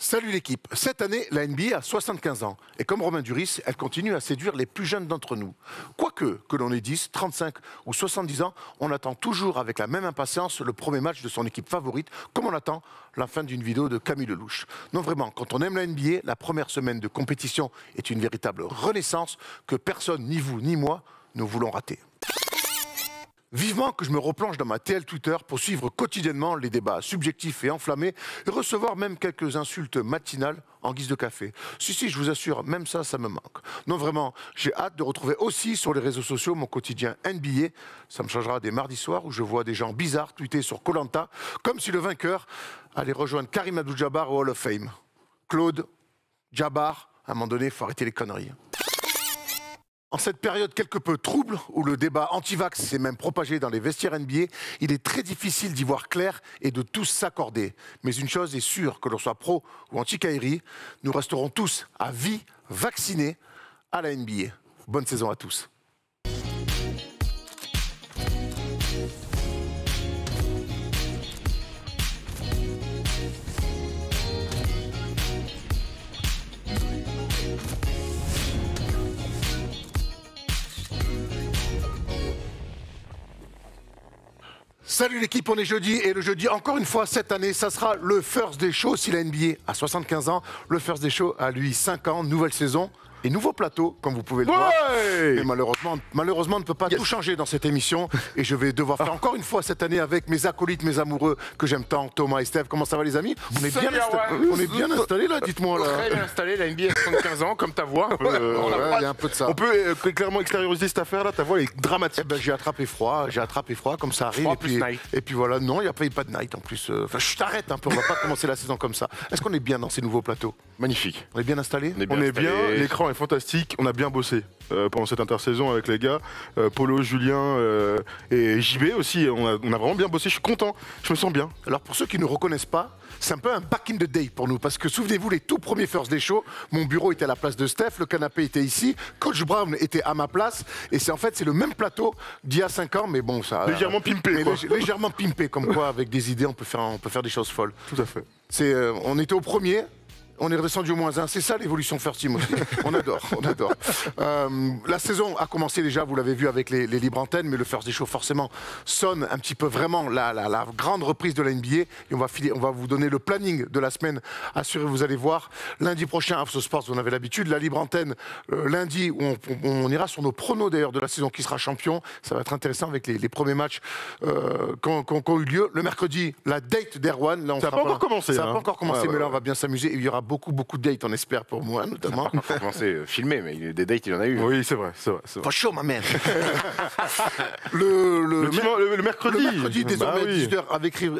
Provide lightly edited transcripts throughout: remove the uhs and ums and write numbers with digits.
Salut l'équipe. Cette année, la NBA a 75 ans. Et comme Romain Duris, elle continue à séduire les plus jeunes d'entre nous. Quoique, que l'on ait 10, 35 ou 70 ans, on attend toujours avec la même impatience le premier match de son équipe favorite, comme on attend la fin d'une vidéo de Camille Lelouch. Non vraiment, quand on aime la NBA, la première semaine de compétition est une véritable renaissance que personne, ni vous ni moi, ne voulons rater. Vivement que je me replonge dans ma TL Twitter pour suivre quotidiennement les débats subjectifs et enflammés et recevoir même quelques insultes matinales en guise de café. Si, je vous assure, même ça me manque. Non, vraiment, j'ai hâte de retrouver aussi sur les réseaux sociaux mon quotidien NBA. Ça me changera des mardis soirs où je vois des gens bizarres tweeter sur Koh Lanta, comme si le vainqueur allait rejoindre Karim Abdul-Jabbar au Hall of Fame. Claude, Jabbar, à un moment donné, il faut arrêter les conneries. En cette période quelque peu trouble, où le débat anti-vax s'est même propagé dans les vestiaires NBA, il est très difficile d'y voir clair et de tous s'accorder. Mais une chose est sûre, que l'on soit pro ou anti-Kyrie, nous resterons tous à vie vaccinés à la NBA. Bonne saison à tous. Salut l'équipe, on est jeudi et le jeudi, encore une fois cette année, ça sera le First Day Show. Si la NBA a 75 ans, le First Day Show a lui 5 ans, nouvelle saison et nouveau plateau, comme vous pouvez le voir. Mais malheureusement, on ne peut pas tout changer dans cette émission et je vais devoir faire encore une fois cette année avec mes acolytes, mes amoureux que j'aime tant, Thomas et Steph. Comment ça va les amis? On est bien installés là, dites-moi là. Très bien installé, la NBA a 75 ans, comme ta voix. Il y a un peu de ça. On peut clairement extérioriser cette affaire là, ta voix est dramatique. Eh ben, j'ai attrapé froid, comme ça arrive. Et puis voilà, non, il n'y a pas de night en plus. Enfin, je t'arrête un peu, on va pas commencer la saison comme ça. Est-ce qu'on est bien dans ces nouveaux plateaux? Magnifique. On est bien installés? On est bien, l'écran est fantastique, on a bien bossé pendant cette intersaison avec les gars, Polo, Julien et JB aussi, on a vraiment bien bossé, je suis content, je me sens bien. Alors pour ceux qui ne reconnaissent pas, c'est un peu un back in the day pour nous, parce que souvenez-vous, les tout premiers First Day Show, mon bureau était à la place de Steph, le canapé était ici, Coach Brown était à ma place, et c'est le même plateau d'il y a 5 ans, mais bon, ça... Légèrement pimpé, quoi. Légèrement pimpé, comme quoi, avec des idées, on peut faire des choses folles. Tout à fait. On était au premier, on est redescendu au -1, c'est ça l'évolution First Team aussi. On adore. La saison a commencé déjà, vous l'avez vu avec les libres antennes, mais le First Day Show forcément sonne un petit peu vraiment la grande reprise de la NBA. Et on va vous donner le planning de la semaine. Assurez, vous allez voir. Lundi prochain, After Sports, vous en avez l'habitude. La libre antenne, lundi, où on ira sur nos pronos d'ailleurs de la saison qui sera champion. Ça va être intéressant avec les premiers matchs qui ont eu lieu. Le mercredi, la date d'Erwan. Ça n'a pas encore commencé. Ça n'a pas encore commencé, mais là on va bien s'amer. Il y aura beaucoup de dates, on espère, pour moi notamment. On va commencer filmé, mais des dates, il en a eu. Oui, c'est vrai. For sure, ma man. Le mercredi, désormais, 18h,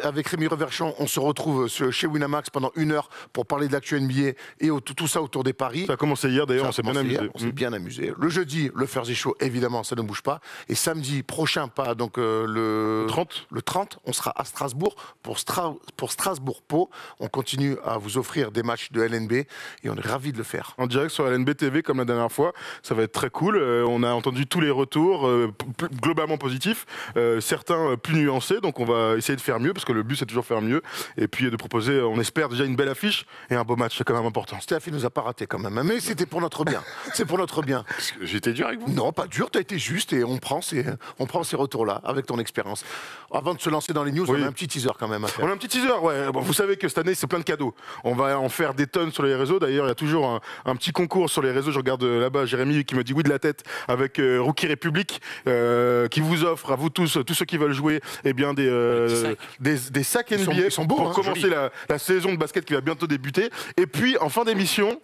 avec Rémi Reverchon, on se retrouve chez Winamax pendant 1 heure pour parler de l'actu NBA et tout ça autour des paris. Ça a commencé hier, d'ailleurs, on s'est bien amusé. On s'est bien amusé. Le jeudi, le First Day Show, évidemment, ça ne bouge pas. Et samedi prochain, le 30, on sera à Strasbourg pour Strasbourg-Pau. On continue à vous offrir des matchs de LNB et on est ravis de le faire. En direct sur LNB TV comme la dernière fois, ça va être très cool. On a entendu tous les retours, globalement positifs, certains plus nuancés, donc on va essayer de faire mieux parce que le but c'est toujours faire mieux et puis de proposer, on espère déjà une belle affiche et un beau match, c'est quand même important. Steph, il nous a pas raté quand même, mais c'était pour notre bien. C'est pour notre bien. J'étais dur avec vous? Non, pas dur, tu as été juste et on prend ces retours-là avec ton expérience. Avant de se lancer dans les news, on a un petit teaser quand même à faire. On a un petit teaser, ouais. Bon, vous savez que cette année c'est plein de cadeaux. On va en faire des tonnes sur les réseaux. D'ailleurs, il y a toujours un petit concours sur les réseaux. Je regarde là-bas Jérémy qui me dit oui de la tête avec Rookie République qui vous offre à vous tous ceux qui veulent jouer des sacs NBA ils sont beaux, pour commencer la saison de basket qui va bientôt débuter. Et puis en fin d'émission,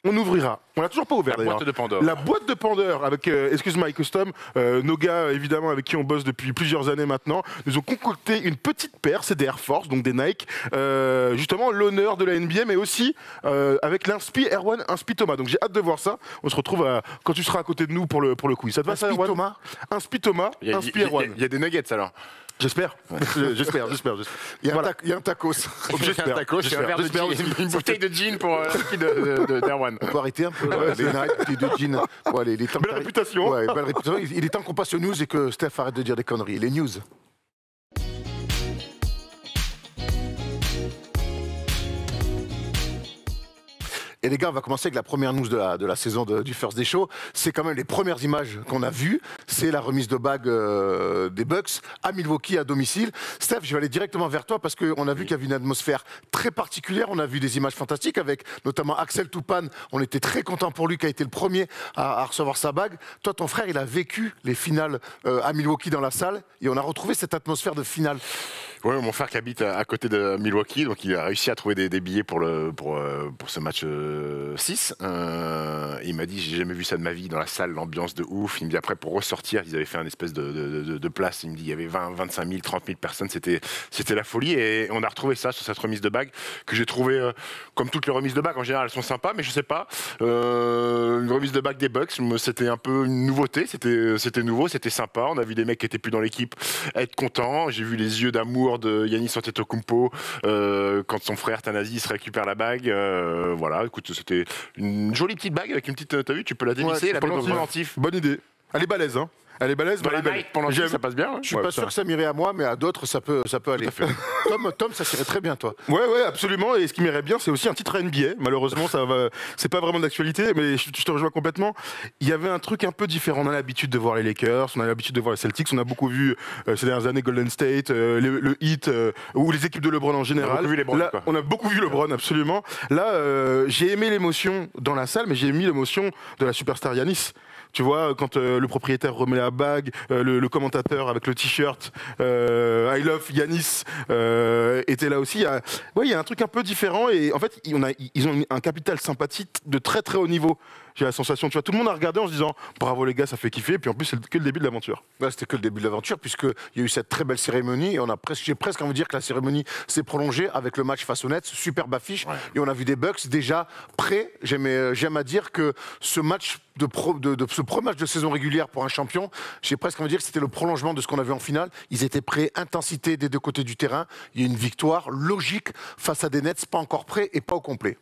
on ouvrira. On l'a toujours pas ouvert d'ailleurs. La boîte de Pandore avec Excuse My Custom. Nos gars, évidemment, avec qui on bosse depuis plusieurs années maintenant, nous ont concocté une petite paire, c'est des Air Force, donc des Nike. Justement, l'honneur de la NBA, mais aussi avec l'inspi Erwan, inspi Thomas. Donc j'ai hâte de voir ça. On se retrouve quand tu seras à côté de nous pour le quiz. Ça te va ça, Erwan? Thomas, inspi Thomas, inspi Erwan. Il y a des nuggets alors. J'espère. J'espère. Il y a un tacos. J'espère. Une bouteille de gin pour d'Erwan. On peut arrêter un peu les Nike, de gin. Belle réputation. Ouais, belle réputation. Il est temps qu'on passe aux news et que Steph arrête de dire des conneries. Les news. Et les gars, on va commencer avec la première news de la saison du First Day Show. C'est quand même les premières images qu'on a vues. C'est la remise de bague des Bucks à Milwaukee à domicile. Steph, je vais aller directement vers toi parce qu'on a vu qu'il y avait une atmosphère très particulière. On a vu des images fantastiques avec notamment Axel Toupane. On était très content pour lui qui a été le premier à recevoir sa bague. Toi, ton frère, il a vécu les finales à Milwaukee dans la salle et on a retrouvé cette atmosphère de finale. Oui, mon frère qui habite à côté de Milwaukee, donc il a réussi à trouver des billets pour ce match 6. Il m'a dit, j'ai jamais vu ça de ma vie dans la salle, l'ambiance de ouf. Il me dit après pour ressortir, ils avaient fait un espèce de place. Il me dit il y avait 20, 25 000, 30 000 personnes, c'était la folie. Et on a retrouvé ça sur cette remise de bague que j'ai trouvé comme toutes les remises de bague en général, elles sont sympas, mais je sais pas. Une remise de bague des Bucks, c'était un peu une nouveauté, c'était nouveau, c'était sympa. On a vu des mecs qui étaient plus dans l'équipe être contents. J'ai vu les yeux d'amour de Giannis Antetokounmpo quand son frère Thanasis récupère la bague. Voilà, écoute, c'était une jolie petite bague avec une petite. T'as vu, tu peux la dévisser, la mettre dans un pendentif. Bonne idée. Elle est balèze, hein. Elle est balèze, dans la night, pendant ça passe bien. Je suis pas sûr que ça m'irait à moi, mais à d'autres, ça peut aller. Tom, ça s'irait très bien, toi. Ouais, absolument. Et ce qui m'irait bien, c'est aussi un titre NBA. Malheureusement, c'est pas vraiment d'actualité, mais je te rejoins complètement. Il y avait un truc un peu différent. On a l'habitude de voir les Lakers, on a l'habitude de voir les Celtics, on a beaucoup vu ces dernières années Golden State, le Heat, ou les équipes de LeBron en général. On a beaucoup vu LeBron, absolument. Là, j'ai aimé l'émotion dans la salle, mais j'ai aimé l'émotion de la superstar Giannis. Tu vois, quand le propriétaire remet la bague, le commentateur avec le t-shirt I love Giannis était là aussi. Il y a un truc un peu différent et en fait, ils ont un capital sympathie de très très haut niveau. J'ai la sensation, tu vois, tout le monde a regardé en se disant bravo les gars, ça fait kiffer. Et puis en plus, c'est que le début de l'aventure. C'était que le début de l'aventure, puisqu'il y a eu cette très belle cérémonie. Et j'ai presque envie de dire que la cérémonie s'est prolongée avec le match face aux Nets. Superbe affiche. Ouais. Et on a vu des Bucks déjà prêts. J'aime à dire que ce match ce premier match de saison régulière pour un champion, j'ai presque envie de dire que c'était le prolongement de ce qu'on a vu en finale. Ils étaient prêts, intensité des deux côtés du terrain. Il y a une victoire logique face à des Nets pas encore prêts et pas au complet.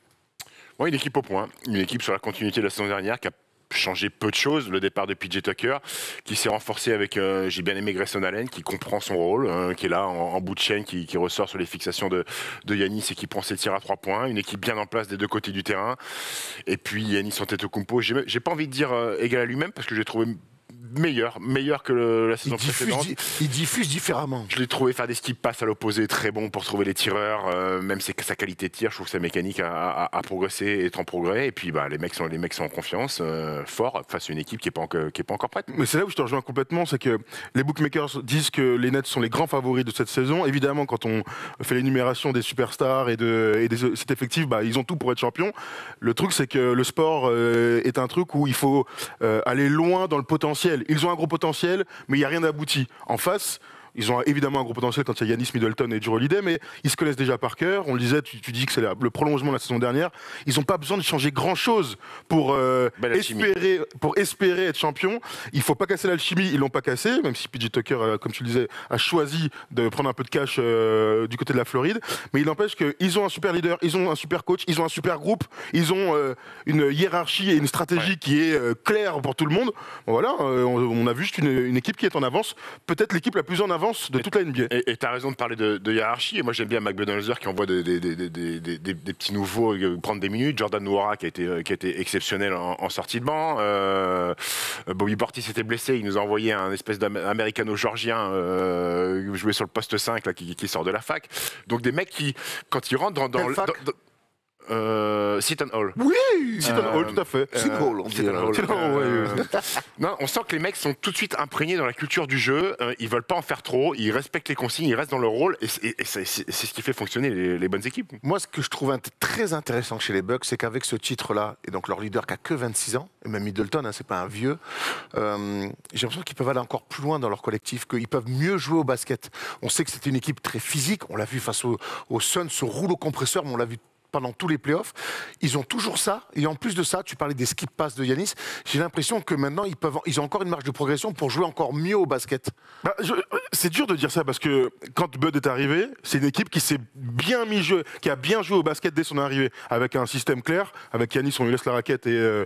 Oui, une équipe au point, une équipe sur la continuité de la saison dernière qui a changé peu de choses. Le départ de PJ Tucker qui s'est renforcé avec, j'ai bien aimé Grayson Allen qui comprend son rôle, qui est là en bout de chaîne, qui ressort sur les fixations de Giannis et qui prend ses tirs à 3 points. Une équipe bien en place des deux côtés du terrain. Et puis Giannis Antetokounmpo, j'ai pas envie de dire égal à lui-même parce que j'ai trouvé meilleur que la saison précédente. Il diffuse différemment. Je l'ai trouvé faire des skip passes à l'opposé très bon pour trouver les tireurs, même sa qualité de tir, je trouve que sa mécanique a progressé et est en progrès. Et puis les mecs sont en confiance, fort face à une équipe qui est pas encore prête. Mais c'est là où je te rejoins complètement, c'est que les bookmakers disent que les Nets sont les grands favoris de cette saison. Évidemment, quand on fait l'énumération des superstars et cet effectif, ils ont tout pour être champions. Le truc, c'est que le sport est un truc où il faut aller loin dans le potentiel. Ils ont un gros potentiel, mais il n'y a rien d'abouti. En face, ils ont évidemment un gros potentiel quand il y a Giannis, Middleton et Jrue Holiday, mais ils se connaissent déjà par cœur. On le disait, tu dis que c'est le prolongement de la saison dernière. Ils n'ont pas besoin de changer grand-chose pour espérer être champion. Il ne faut pas casser l'alchimie, ils ne l'ont pas cassé, même si PJ Tucker, comme tu le disais, a choisi de prendre un peu de cash du côté de la Floride. Mais il n'empêche qu'ils ont un super leader, ils ont un super coach, ils ont un super groupe, ils ont une hiérarchie et une stratégie qui est claire pour tout le monde. Bon, voilà, on a vu juste une équipe qui est en avance, peut-être l'équipe la plus en avance de toute la NBA. Et tu as raison de parler de hiérarchie. Et moi, j'aime bien Mac Budenholzer qui envoie des petits nouveaux prendre des minutes. Jordan Nwora qui a été exceptionnel en sortie de banc. Bobby Portis était blessé. Il nous a envoyé un espèce d'américano-georgien jouer sur le poste 5 là, qui sort de la fac. Donc des mecs qui, quand ils rentrent dans Seton Hall. Oui, Seton Hall, tout à fait. Seton Hall, Non, on sent que les mecs sont tout de suite imprégnés dans la culture du jeu. Ils veulent pas en faire trop. Ils respectent les consignes. Ils restent dans leur rôle. Et c'est ce qui fait fonctionner les bonnes équipes. Moi, ce que je trouve très intéressant chez les Bucks, c'est qu'avec ce titre-là, et donc leur leader qui a que 26 ans, et même Middleton, c'est pas un vieux, j'ai l'impression qu'ils peuvent aller encore plus loin dans leur collectif, qu'ils peuvent mieux jouer au basket. On sait que c'était une équipe très physique. On l'a vu face aux Suns, ce rouleau compresseur, mais on l'a vu pendant tous les playoffs. Ils ont toujours ça. Et en plus de ça, tu parlais des skip passes de Giannis. J'ai l'impression que maintenant, ils ont encore une marge de progression pour jouer encore mieux au basket. C'est dur de dire ça parce que quand Bud est arrivé, c'est une équipe qui a bien joué au basket dès son arrivée, avec un système clair. Avec Giannis, on lui laisse la raquette et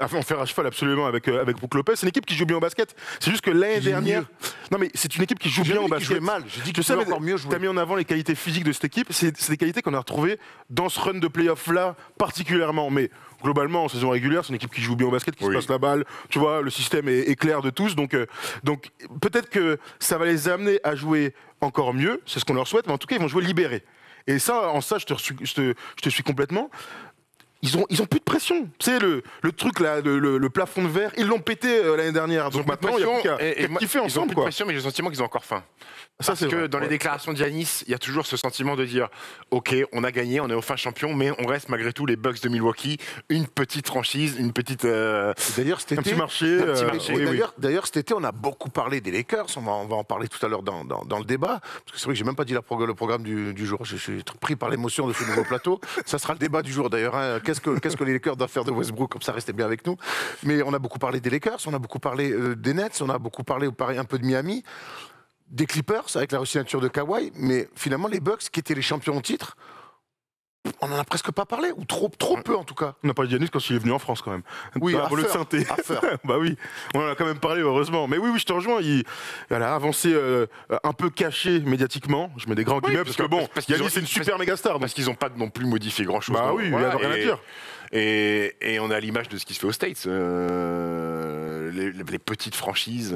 en faire à cheval absolument avec Brook Lopez. C'est une équipe qui joue bien au basket. C'est juste que l'année dernière, non mais c'est une équipe qui joue bien au basket. Mal. J'ai dit que tu encore mieux jouer. T'as mis en avant les qualités physiques de cette équipe. C'est des qualités qu'on a retrouvées dans ce run de playoff là particulièrement, mais globalement en saison régulière, c'est une équipe qui joue bien au basket, qui se passe la balle, tu vois, le système est clair de tous, donc peut-être que ça va les amener à jouer encore mieux, c'est ce qu'on leur souhaite, mais en tout cas ils vont jouer libérés. Et ça, en ça, je te suis complètement. Ils ont plus de pression. Tu sais, le truc là, le plafond de verre, ils l'ont pété l'année dernière. Donc maintenant, il y a plus qu'à kiffer ensemble. Ils ont plus de pression, mais j'ai le sentiment qu'ils ont encore faim. Parce que dans les déclarations de Giannis, il y a toujours ce sentiment de dire ok, on a gagné, on est enfin champion, mais on reste malgré tout les Bucks de Milwaukee, une petite franchise, une petite. D'ailleurs, cet été, un petit marché. D'ailleurs, cet été, on a beaucoup parlé des Lakers. On va en parler tout à l'heure dans le débat. Parce que c'est vrai que j'ai même pas dit le programme du jour. Je suis pris par l'émotion de ce nouveau plateau. Ça sera le débat du jour d'ailleurs. Hein. Qu'est-ce que les Lakers doivent faire de Westbrook, comme ça, restez bien avec nous. Mais on a beaucoup parlé des Lakers, on a beaucoup parlé des Nets, on a beaucoup parlé un peu de Miami. Des Clippers avec la signature de Kawhi, mais finalement les Bucks qui étaient les champions au titre, on n'en a presque pas parlé, ou trop peu en tout cas. On n'a pas dit Giannis quand il est venu en France quand même. Oui, pour le synthé. Bah oui, on en a quand même parlé heureusement. Mais oui, je te rejoins. Il a avancé un peu caché médiatiquement. Je mets des grands guillemets parce que bon, Giannis c'est une super méga star. Parce qu'ils n'ont pas non plus modifié grand chose. Bah oui, il n'y a rien à dire. Et on est à l'image de ce qui se fait aux States. Les petites franchises,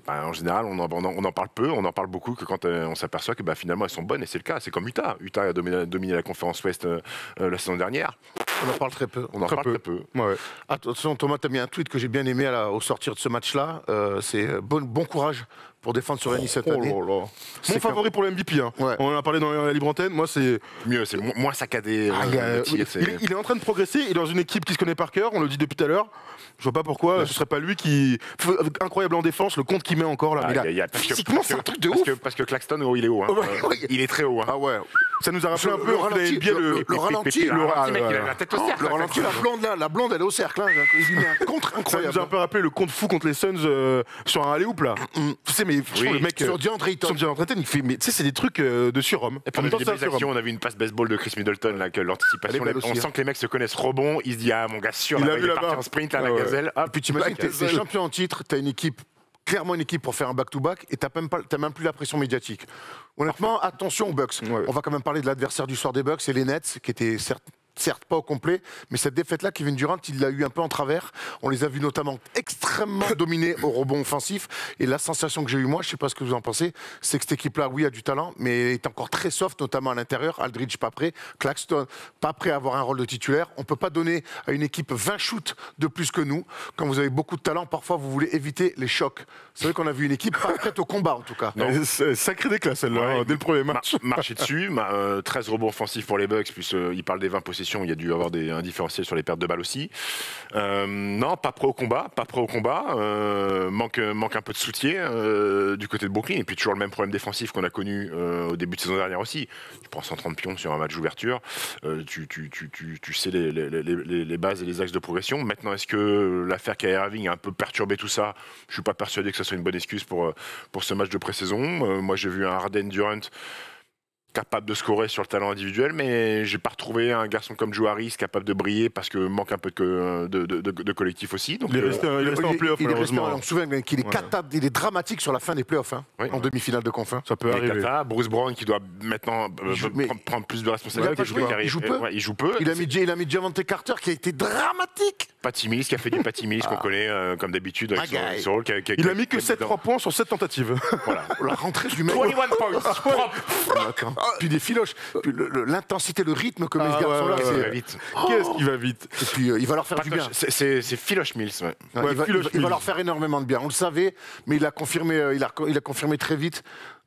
en général, on en parle peu, on en parle beaucoup que quand on s'aperçoit que finalement elles sont bonnes, et c'est le cas. C'est comme Utah. Utah a dominé la conférence Ouest la saison dernière. On en parle très peu. Très peu. Ouais. Attention, Thomas, tu as mis un tweet que j'ai bien aimé au sortir de ce match-là. C'est bon courage pour défendre sur Giannis cette année. Mon favori pour le MVP. Hein. Ouais. On en a parlé dans la libre antenne. Moi, c'est mieux, c'est moins saccadé. Il est en train de progresser. Il est dans une équipe qui se connaît par cœur. On le dit depuis tout à l'heure. Je vois pas pourquoi ce serait pas lui qui incroyable en défense. Le compte qu'il met encore là. Physiquement, c'est un truc de ouf. Parce que Claxton, il est haut. Hein. Il est très haut. Hein. Ah ouais. Ça nous a rappelé un peu le ralenti. Le ralenti, la blonde, elle est au cercle. Hein. Il lui met un contre incroyable. Ça nous a un peu rappelé le contre fou contre les Suns sur un alley-oop là. Tu sais, mais franchement, le mec sur DeAndre Ayton, il fait. Mais tu sais, c'est des trucs de surhomme. Et pendant les actions, on a vu une passe baseball de Chris Middleton là, que l'anticipation. On sent que les mecs se connaissent rebond. Il se dit mon gars sûr, il est parti en sprint là, la gazelle. Puis t'imagines, t'es champion en titre, t'as une équipe. Clairement une équipe pour faire un back-to-back et t'as même plus la pression médiatique. Honnêtement, attention aux Bucks. Ouais. On va quand même parler de l'adversaire du soir des Bucks, c'est les Nets, qui étaient certes pas au complet, mais cette défaite-là, Kevin Durant, il l'a eu un peu en travers. On les a vus notamment extrêmement dominés au rebond offensif. Et la sensation que j'ai eue, moi, je sais pas ce que vous en pensez, c'est que cette équipe-là, oui, a du talent, mais est encore très soft, notamment à l'intérieur. Aldridge pas prêt, Claxton pas prêt à avoir un rôle de titulaire. On peut pas donner à une équipe 20 shoots de plus que nous. Quand vous avez beaucoup de talent, parfois vous voulez éviter les chocs. C'est vrai qu'on a vu une équipe pas prête au combat, en tout cas. Sacré déclat, celle-là, dès le premier match. Marcher dessus, 13 rebonds offensifs pour les Bucks, puis il parle des 20 possessions. Il y a dû avoir un différentiel sur les pertes de balles aussi. Non, pas prêt au combat. Manque un peu de soutien du côté de Brooklyn. Et puis toujours le même problème défensif qu'on a connu au début de saison dernière aussi. Tu prends 130 pions sur un match d'ouverture. Tu sais les bases et les axes de progression. Maintenant, est-ce que l'affaire Kyrie Irving a un peu perturbé tout ça? Je ne suis pas persuadé que ça soit une bonne excuse pour ce match de pré-saison. Moi, j'ai vu un Harden-Durant capable de scorer sur le talent individuel, mais j'ai pas retrouvé un garçon comme Joe Harris capable de briller parce que manque un peu de collectif aussi. Donc il est resté en playoff, malheureusement. On se souvient qu'il est capable, il est dramatique sur la fin des playoffs, hein, en demi-finale de conf. Ça peut arriver. Bruce Brown qui doit maintenant prendre plus de responsabilités. Il joue peu. Il a mis Javante Carter qui a été dramatique. Patty Mills qui a fait du Patty Mills qu'on connaît comme d'habitude avec son rôle. Il a mis que 7-3 points sur 7 tentatives. Voilà. La rentrée du mec. 21 points. Puis des filoches, l'intensité, le rythme que met ce garçon-là, c'est vite. Qu'est-ce qui va vite. Et puis il va leur faire du bien. C'est Filoche Mills. Il va leur faire énormément de bien. On le savait, mais il a confirmé très vite.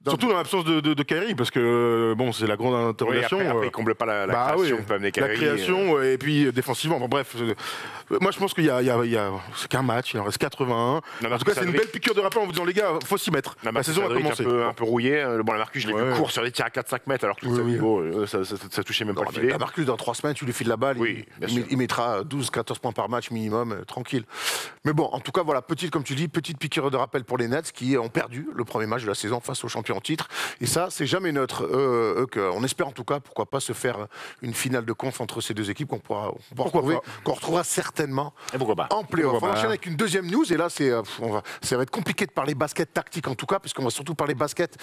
Surtout dans l'absence de Kyrie, parce que bon, c'est la grande interrogation. Après, il comble pas la création. La création et puis défensivement. Bon, bref, moi je pense qu'il y a c'est qu'un match, il en reste 81. En tout cas, c'est une belle piqûre de rappel en vous disant les gars, faut s'y mettre. La saison a commencé. Un peu rouillé. Bon, la Marcus, je l'ai vu court sur des tirs à 4-5 mètres, alors que tout niveau, ça touchait même pas le filet. La Marcus, dans 3 semaines, tu lui files la balle, il mettra 12-14 points par match minimum, tranquille. Mais bon, en tout cas, voilà, comme tu dis, petite piqûre de rappel pour les Nets qui ont perdu le premier match de la saison face aux champions champion en titre. Et ça, c'est jamais neutre. On espère en tout cas, pourquoi pas, se faire une finale de conf entre ces deux équipes qu'on retrouvera certainement en play-off. On enchaîne avec une deuxième news, et là, ça va être compliqué de parler basket tactique en tout cas, puisqu'on va surtout parler basket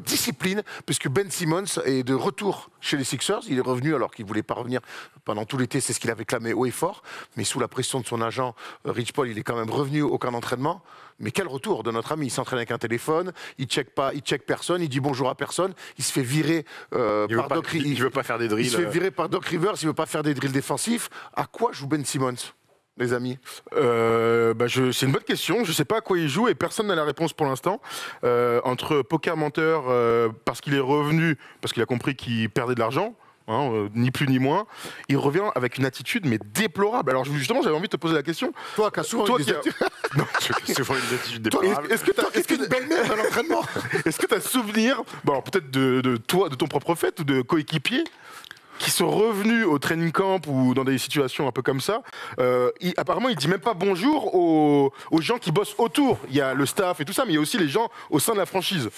discipline, puisque Ben Simmons est de retour chez les Sixers. Il est revenu alors qu'il ne voulait pas revenir pendant tout l'été, c'est ce qu'il avait clamé haut et fort, mais sous la pression de son agent Rich Paul, il est quand même revenu au camp d'entraînement. Mais quel retour de notre ami, il s'entraîne avec un téléphone, il check personne, il dit bonjour à personne, il se fait virer par Doc Rivers. Il veut pas faire des drills. Il se fait virer par Doc Rivers, il veut pas faire des drills défensifs. À quoi joue Ben Simmons, les amis? C'est une bonne question. Je ne sais pas à quoi il joue et personne n'a la réponse pour l'instant. Entre poker menteur, parce qu'il est revenu, parce qu'il a compris qu'il perdait de l'argent, ni plus ni moins, il revient avec une attitude mais déplorable. Alors justement, j'avais envie de te poser la question. Toi qui as souvent une attitude déplorable. Est-ce que tu belle-mère à l'entraînement? Est-ce que tu as souvenir, peut-être de toi, de ton propre fait ou de coéquipiers qui sont revenus au training camp ou dans des situations un peu comme ça, apparemment il dit même pas bonjour aux gens qui bossent autour. Il y a le staff et tout ça, mais il y a aussi les gens au sein de la franchise.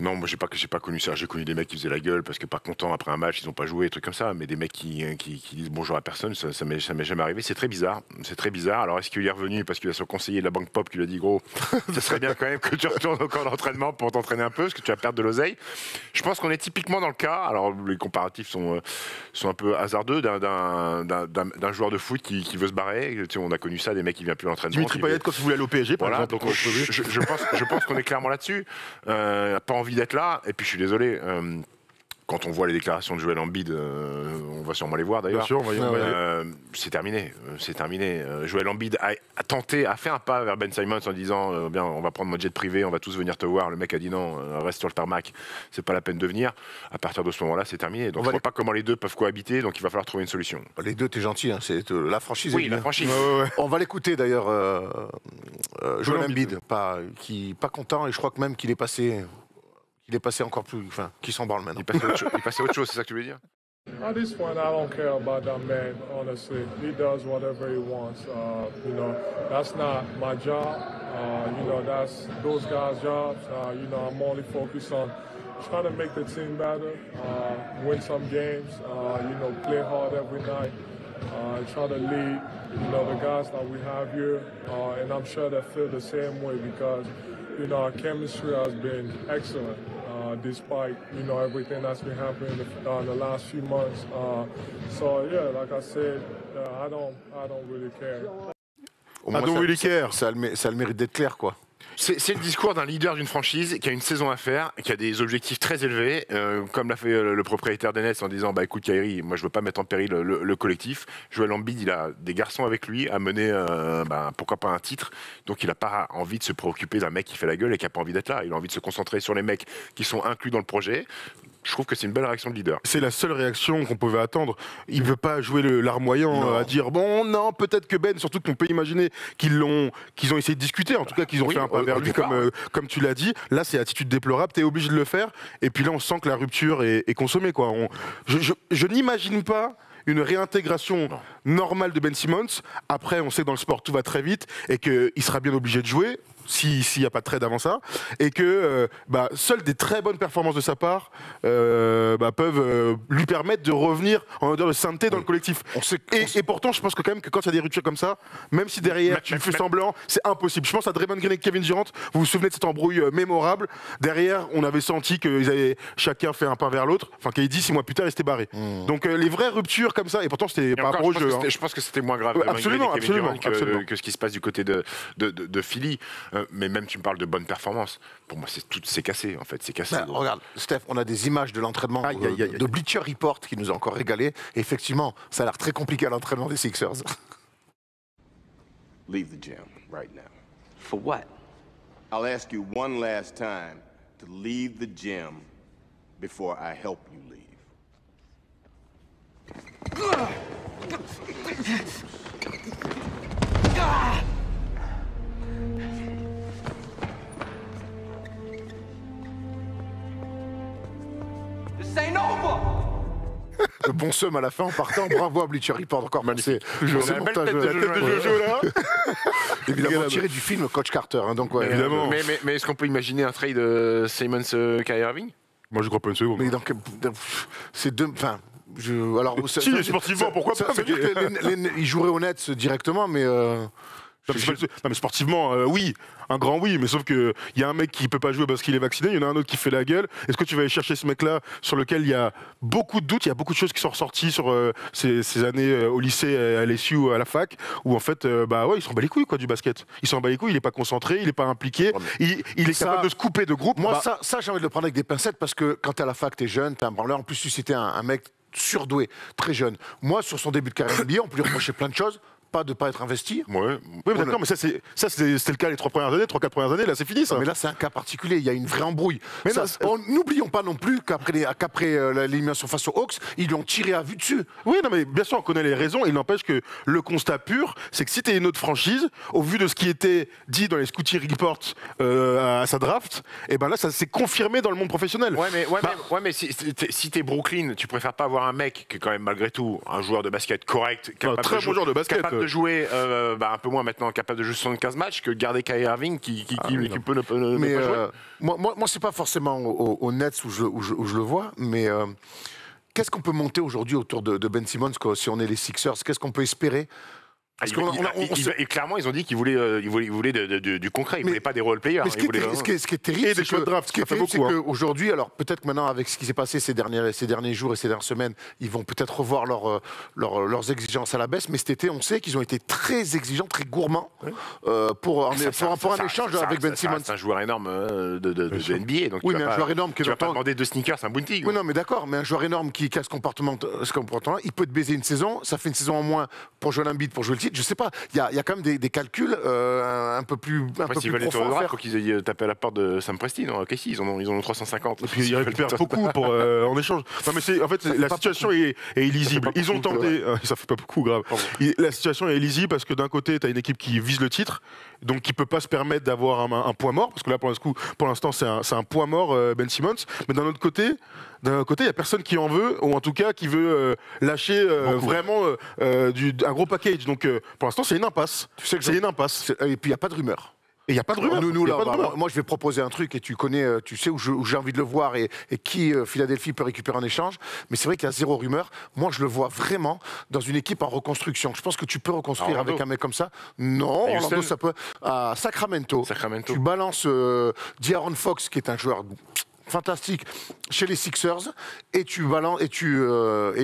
Non, moi j'ai pas connu ça. J'ai connu des mecs qui faisaient la gueule parce que pas contents après un match, ils ont pas joué, des trucs comme ça. Mais des mecs qui disent bonjour à personne, ça m'est jamais arrivé. C'est très bizarre. C'est très bizarre. Alors est-ce qu'il est revenu parce qu'il a son conseiller de la banque pop qui lui a dit gros, ça serait bien quand même que tu retournes au camp d'entraînement pour t'entraîner un peu parce que tu vas perdre de l'oseille. Je pense qu'on est typiquement dans le cas. Alors les comparatifs sont un peu hasardeux d'un joueur de foot qui veut se barrer. Tu sais, on a connu ça, des mecs qui viennent plus à l'entraînement. Dimitri Payet quand il voulait aller au PSG, par exemple. Donc je pense qu'on est clairement là-dessus. Pas envie d'être là. Et puis je suis désolé. Quand on voit les déclarations de Joel Embiid, on va sûrement les voir d'ailleurs. Bien sûr, c'est terminé. Joel Embiid a fait un pas vers Ben Simmons en disant bien, on va prendre mon jet privé, on va tous venir te voir. Le mec a dit non, reste sur le tarmac, c'est pas la peine de venir. À partir de ce moment-là, c'est terminé. Donc je vois pas comment les deux peuvent cohabiter. Donc il va falloir trouver une solution. Les deux, t'es gentil, hein, c'est la franchise. Oui, la franchise. On va l'écouter d'ailleurs. Joel Embiid, pas content, et je crois que même qu'il est passé. Il est passé encore plus, qui s'en branle maintenant. Il passait à autre chose, c'est ça que tu veux dire? At this point, I don't care about that man, honestly. He does whatever he wants. That's not my job. That's those guys' jobs. I'm only focused on trying to make the team better, win some games, play hard every night, try to lead, the guys that we have here. And I'm sure they feel the same way because, our chemistry has been excellent. Despite everything that's been happening in the last few months, like I said, I don't really care. Ça a le mérite d'être clair, quoi. C'est le discours d'un leader d'une franchise qui a une saison à faire, qui a des objectifs très élevés, comme l'a fait le propriétaire des Nets en disant écoute Kyrie, moi je veux pas mettre en péril le collectif. Joel Embiid, il a des garçons avec lui à mener, pourquoi pas un titre. Donc il a pas envie de se préoccuper d'un mec qui fait la gueule et qui a pas envie d'être là. Il a envie de se concentrer sur les mecs qui sont inclus dans le projet. Je trouve que c'est une belle réaction de leader. C'est la seule réaction qu'on pouvait attendre. Il ne veut pas jouer larmoyant à dire bon non peut-être que Ben, surtout qu'on peut imaginer qu'ils ont essayé de discuter, en tout cas qu'ils ont fait un pas vers lui comme tu l'as dit. Là c'est attitude déplorable, tu es obligé de le faire et puis là on sent que la rupture est consommée quoi. Je n'imagine pas une réintégration normale de Ben Simmons. Après on sait que dans le sport tout va très vite et qu'il sera bien obligé de jouer. S'il n'y a pas de trade avant ça, et que seules des très bonnes performances de sa part peuvent lui permettre de revenir en odeur de sainteté dans le collectif. Et pourtant, je pense que quand même que quand il y a des ruptures comme ça, même si derrière tu fais semblant, c'est impossible. Je pense à Draymond Green et Kevin Durant, vous vous souvenez de cette embrouille mémorable. Derrière, on avait senti qu'ils avaient chacun fait un pas vers l'autre. Enfin, KD 6 mois plus tard, il s'était barré. Donc les vraies ruptures comme ça, et pourtant c'était par rapport au jeu. Je pense que c'était moins grave absolument que ce qui se passe du côté de Philly. Mais même tu me parles de bonne performance. Pour moi, c'est cassé en fait. C'est cassé. Regarde, Steph, on a des images de l'entraînement de Bleacher Report qui nous a encore régalé. Et effectivement, ça a l'air très compliqué à l'entraînement des Sixers. Leave the gym right now. For what? I'll ask you one last time to leave the gym before I help you leave. This ain't over! bon seum à la fin en partant. Bravo à Bleacher Report encore. C'est la belle tête de Jojo là. Évidemment tiré du film Coach Carter. Hein, donc, ouais, évidemment. Mais est-ce qu'on peut imaginer un trade Simmons-Kyrie Irving? Moi, je crois pas une seconde. Mais donc, c'est deux. Enfin, alors, si, sportivement, pourquoi pas? Ils joueraient au Nets directement, mais. Non, mais sportivement, oui, un grand oui, mais sauf qu'il y a un mec qui peut pas jouer parce qu'il est vacciné, il y en a un autre qui fait la gueule. Est-ce que tu vas aller chercher ce mec-là sur lequel il y a beaucoup de doutes, il y a beaucoup de choses qui sont ressorties sur ces années au lycée, à LSU, à la fac, où en fait, il s'en bat les couilles quoi, du basket. Il s'en bat les couilles, il est pas concentré, il est pas impliqué, il est capable de se couper de groupe. Moi, ça j'ai envie de le prendre avec des pincettes parce que quand t'es à la fac, t'es jeune, t'es un branleur. En plus, tu citais un mec surdoué, très jeune. Moi, sur son début de carrière NBA, on peut lui reprocher plein de choses. Pas de pas être investi. Ouais. Oui, d'accord, mais ça c'était le cas les 3-4 premières années, là c'est fini ça. Mais là c'est un cas particulier, il y a une vraie embrouille. Mais n'oublions pas non plus qu'après l'élimination face aux Hawks, ils lui ont tiré à vue dessus. Oui, non mais bien sûr on connaît les raisons, il n'empêche que le constat pur, c'est que si t'es une autre franchise, au vu de ce qui était dit dans les Scouting Reports à sa draft, et ben là ça s'est confirmé dans le monde professionnel. Mais si t'es Brooklyn, tu préfères pas avoir un mec qui est quand même malgré tout un joueur de basket correct, un très bon joueur de basket. De jouer un peu moins maintenant, capable de jouer 75 matchs, que de garder Kyrie Irving qui peut ne pas jouer. Moi c'est pas forcément au Nets où je le vois, mais qu'est-ce qu'on peut monter aujourd'hui autour de Ben Simmons si on est les Sixers? Qu'est-ce qu'on peut espérer? Et clairement, ils ont dit qu'ils voulaient du concret. Ils ne voulaient pas des role-players. Ce qui est terrible, et des choix de draft, c'est qu'aujourd'hui, alors peut-être maintenant avec ce qui s'est passé ces derniers jours et ces dernières semaines, ils vont peut-être revoir leurs exigences à la baisse. Mais cet été, on sait qu'ils ont été très exigeants, très gourmands pour un échange avec Ben Simmons. C'est un joueur énorme de NBA. Donc oui, mais un joueur énorme qui va pas demander 2 sneakers, un bounty. Oui, non, mais d'accord, mais un joueur énorme qui a ce comportement-là, il peut te baiser une saison. Ça fait une saison en moins pour jouer l'Embiid, pour jouer le titre. Je sais pas, il y a quand même des calculs un peu plus profonds. Il faut qu'ils aillent taper à la porte de Sam Presti, non? Casey, ils en ont 350. Et puis ils récupèrent beaucoup en échange. Non mais en fait la situation est illisible. Ils ont tenté, ça fait pas beaucoup grave. La situation est illisible parce que d'un côté tu as une équipe qui vise le titre, donc qui peut pas se permettre d'avoir un point mort, parce que là pour l'instant c'est un point mort Ben Simmons. Mais d'un autre côté, il n'y a personne qui en veut, ou en tout cas qui veut lâcher vraiment un gros package. Donc pour l'instant, c'est une impasse. Tu sais que c'est une impasse. Et puis il n'y a pas de rumeur. Et il n'y a pas de rumeur. Moi, je vais proposer un truc et tu sais où j'ai envie de le voir et qui Philadelphie peut récupérer en échange. Mais c'est vrai qu'il y a zéro rumeur. Moi, je le vois vraiment dans une équipe en reconstruction. Je pense que tu peux reconstruire avec un mec comme ça. Non, Orlando, ça peut. À Sacramento. Tu balances De'Aaron Fox, qui est un joueur fantastique chez les Sixers, et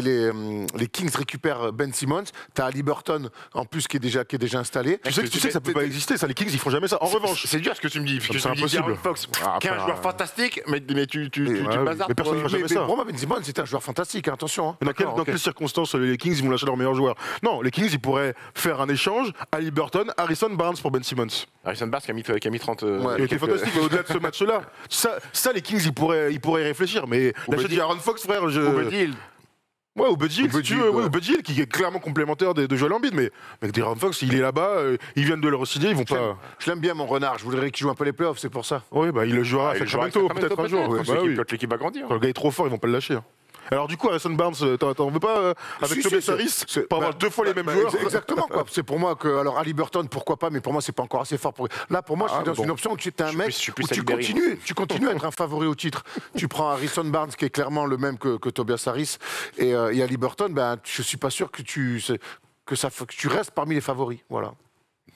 les Kings récupèrent Ben Simmons. T'as Haliburton en plus qui est déjà installé. Tu sais que ça peut pas exister, ça, les Kings ils font jamais ça. En revanche, c'est dur ce que tu me dis. C'est impossible. Fox, qui est un joueur fantastique, mais tu bazardes. Mais personne ne fera jamais ça. Pour moi, Ben Simmons c'est un joueur fantastique, hein, attention. Hein. Dans quelles circonstances les Kings ils vont lâcher leur meilleur joueur? Non, les Kings ils pourraient faire un échange. Haliburton, Harrison Barnes pour Ben Simmons. Harrison Barnes qui a mis 30. Il était fantastique. Au-delà de ce match-là, ça les Kings ils pourraient y réfléchir. Mais l'achat d'Aaron Fox, frère, ou Buddy Hield, qui est clairement complémentaire de Joel Embiid, mais De'Aaron Fox, il est là-bas, ils viennent de le re-signer, ils vont pas. Je l'aime bien mon renard, je voudrais qu'il joue un peu les playoffs, c'est pour ça. Oui, il le jouera à Sacramento peut-être un jour. Quand l'équipe va grandir. Quand le gars est trop fort, ils vont pas le lâcher. Alors du coup, Harrison Barnes, t'en veux pas avec Tobias Harris pour avoir 2 fois les mêmes joueurs? Exactement, quoi. C'est pour moi que, alors Haliburton, pourquoi pas, mais pour moi c'est pas encore assez fort. Là, pour moi, je suis dans une option où tu es un mec où tu continues à être un favori au titre. Tu prends Harrison Barnes, qui est clairement le même que Tobias Harris, et Haliburton, je suis pas sûr que tu restes parmi les favoris, voilà.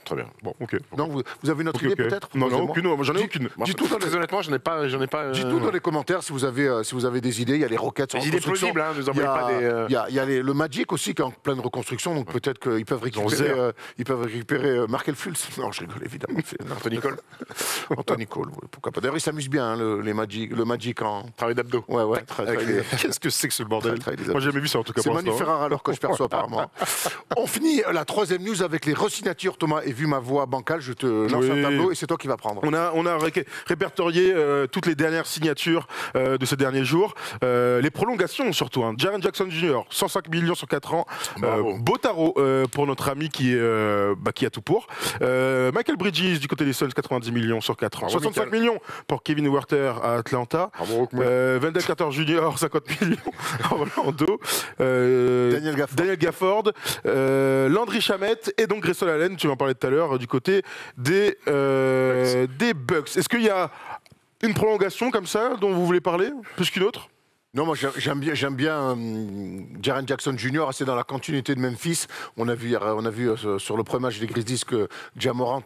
Très bien. Bon, ok. Non, vous avez une autre idée peut-être? Non, aucune. J'en ai aucune. Très honnêtement, j'en ai pas. Dites-nous dans les commentaires si vous avez des idées. Il y a les Rockets en idées plausibles, hein, nous envoyez pas des. Il y a le Magic aussi qui est en pleine reconstruction, donc peut-être qu'ils peuvent récupérer Markel Fultz. Non, je rigole évidemment. Anthony Cole. Anthony Cole, pourquoi pas. D'ailleurs, ils s'amusent bien, hein, le Magic en travail d'abdos. Ouais. Qu'est-ce que c'est que ce bordel? Moi, j'ai jamais vu ça en tout cas. C'est Manu Ferrara, alors que je perçois apparemment. On finit la troisième news avec les re-signatures, Thomas, vu ma voix bancale, je te lance un tableau et c'est toi qui vas prendre. On a répertorié toutes les dernières signatures de ces derniers jours. Les prolongations surtout. Jaren Jackson Jr., 105 millions sur 4 ans. Beau tarot pour notre ami qui a tout pour. Michael Bridges du côté des Suns, 90 millions sur 4 ans. 65 millions pour Kevin Huerter à Atlanta. Wendell Carter Jr., 50 millions à Orlando. Daniel Gafford. Landry Shamet et donc Grayson Allen, tu m'en parlais tout à l'heure, du côté des Bucks. Est-ce qu'il y a une prolongation comme ça dont vous voulez parler, plus qu'une autre ? Non, moi j'aime bien Jaren Jackson Jr. C'est dans la continuité de Memphis. On a vu sur le premier match des Grizzlies que Ja Morant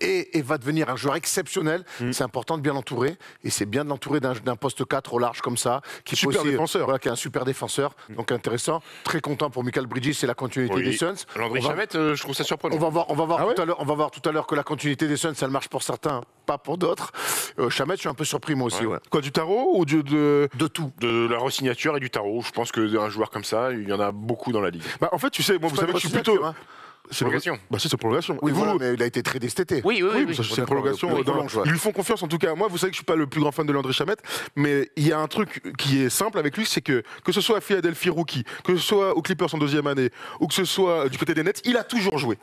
et va devenir un joueur exceptionnel. C'est important de bien l'entourer. Et c'est bien de l'entourer d'un poste 4 au large comme ça. Qui est un super défenseur. Donc intéressant. Très content pour Michael Bridges, c'est la continuité des Suns. Landry Shamet, je trouve ça surprenant. On va voir tout à l'heure que la continuité des Suns, ça marche pour certains, pas pour d'autres. Shamet, je suis un peu surpris moi aussi. Ouais. Quoi, du tarot ou de tout? De la re-signature et du tarot. Je pense qu'un joueur comme ça, il y en a beaucoup dans la ligue. En fait, tu sais, moi, vous savez que je suis plutôt... C'est prolongation. C'est prolongation. Oui, mais il a été tradé cet été. Oui. C'est prolongation. Ils lui font confiance en tout cas. Moi, vous savez que je suis pas le plus grand fan de Landry Shamet, mais il y a un truc qui est simple avec lui, c'est que ce soit à Philadelphie rookie, que ce soit aux Clippers en 2e année, ou que ce soit du côté des Nets, il a toujours joué.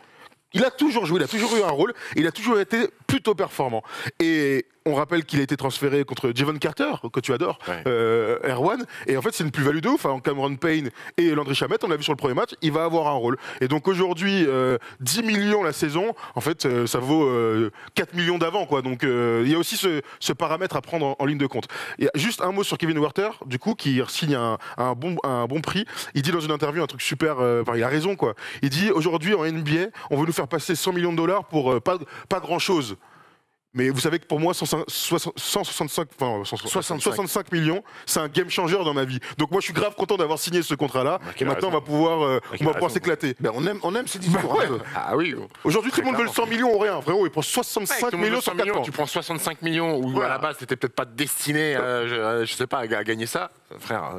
Il a toujours eu un rôle, et il a toujours été plutôt performant. Et on rappelle qu'il a été transféré contre Javon Carter, que tu adores, Erwan, et en fait c'est une plus-value de ouf. Cameron Payne et Landry Shamet, on l'a vu sur le premier match, il va avoir un rôle. Et donc aujourd'hui, 10 millions la saison, en fait ça vaut 4 millions d'avant, quoi. Donc il y a aussi ce paramètre à prendre en ligne de compte. Et juste un mot sur Kevin Huerter, du coup, qui signe un bon prix. Il dit dans une interview un truc super, il a raison, quoi. Il dit aujourd'hui en NBA, on veut nous faire passer 100 millions de dollars pour pas grand-chose. Mais vous savez que pour moi, 65 millions, c'est un game changer dans ma vie. Donc moi, je suis grave content d'avoir signé ce contrat-là. Et maintenant, on va pouvoir s'éclater. On aime ces discours. Ah oui. Aujourd'hui, tout le monde veut le 100 millions ou rien. Frérot, il prend 65 millions sur 4 ans. Tu prends 65 millions où à la base, t'étais peut-être pas destiné, je sais pas, à gagner ça. Frère,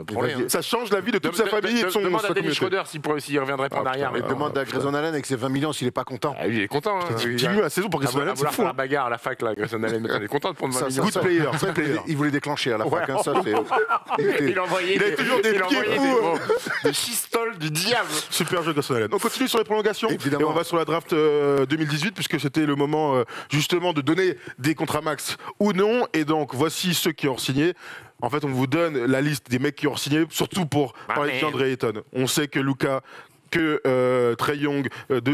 ça change la vie de toute sa famille et de son demande à Dennis Schroeder s'il reviendrait pas en arrière. Demande à Grayson Allen avec ses 20 millions s'il est pas content. Ah, il est content. Diminue la saison pour Grayson Allen, c'est fou. La bagarre à la fac, là, Grayson Allen, il est content de prendre 20 millions. Good player. Il voulait déclencher à la fac. Il a toujours des pieds des chistoles du diable. Super jeu, Grayson Allen. On continue sur les prolongations. Et on va sur la draft 2018, puisque c'était le moment justement de donner des contrats max ou non. Et donc, voici ceux qui ont signé. En fait, on vous donne la liste des mecs qui ont signé, surtout pour parler de DeAndre Ayton. On sait que Luka, que Trae Young,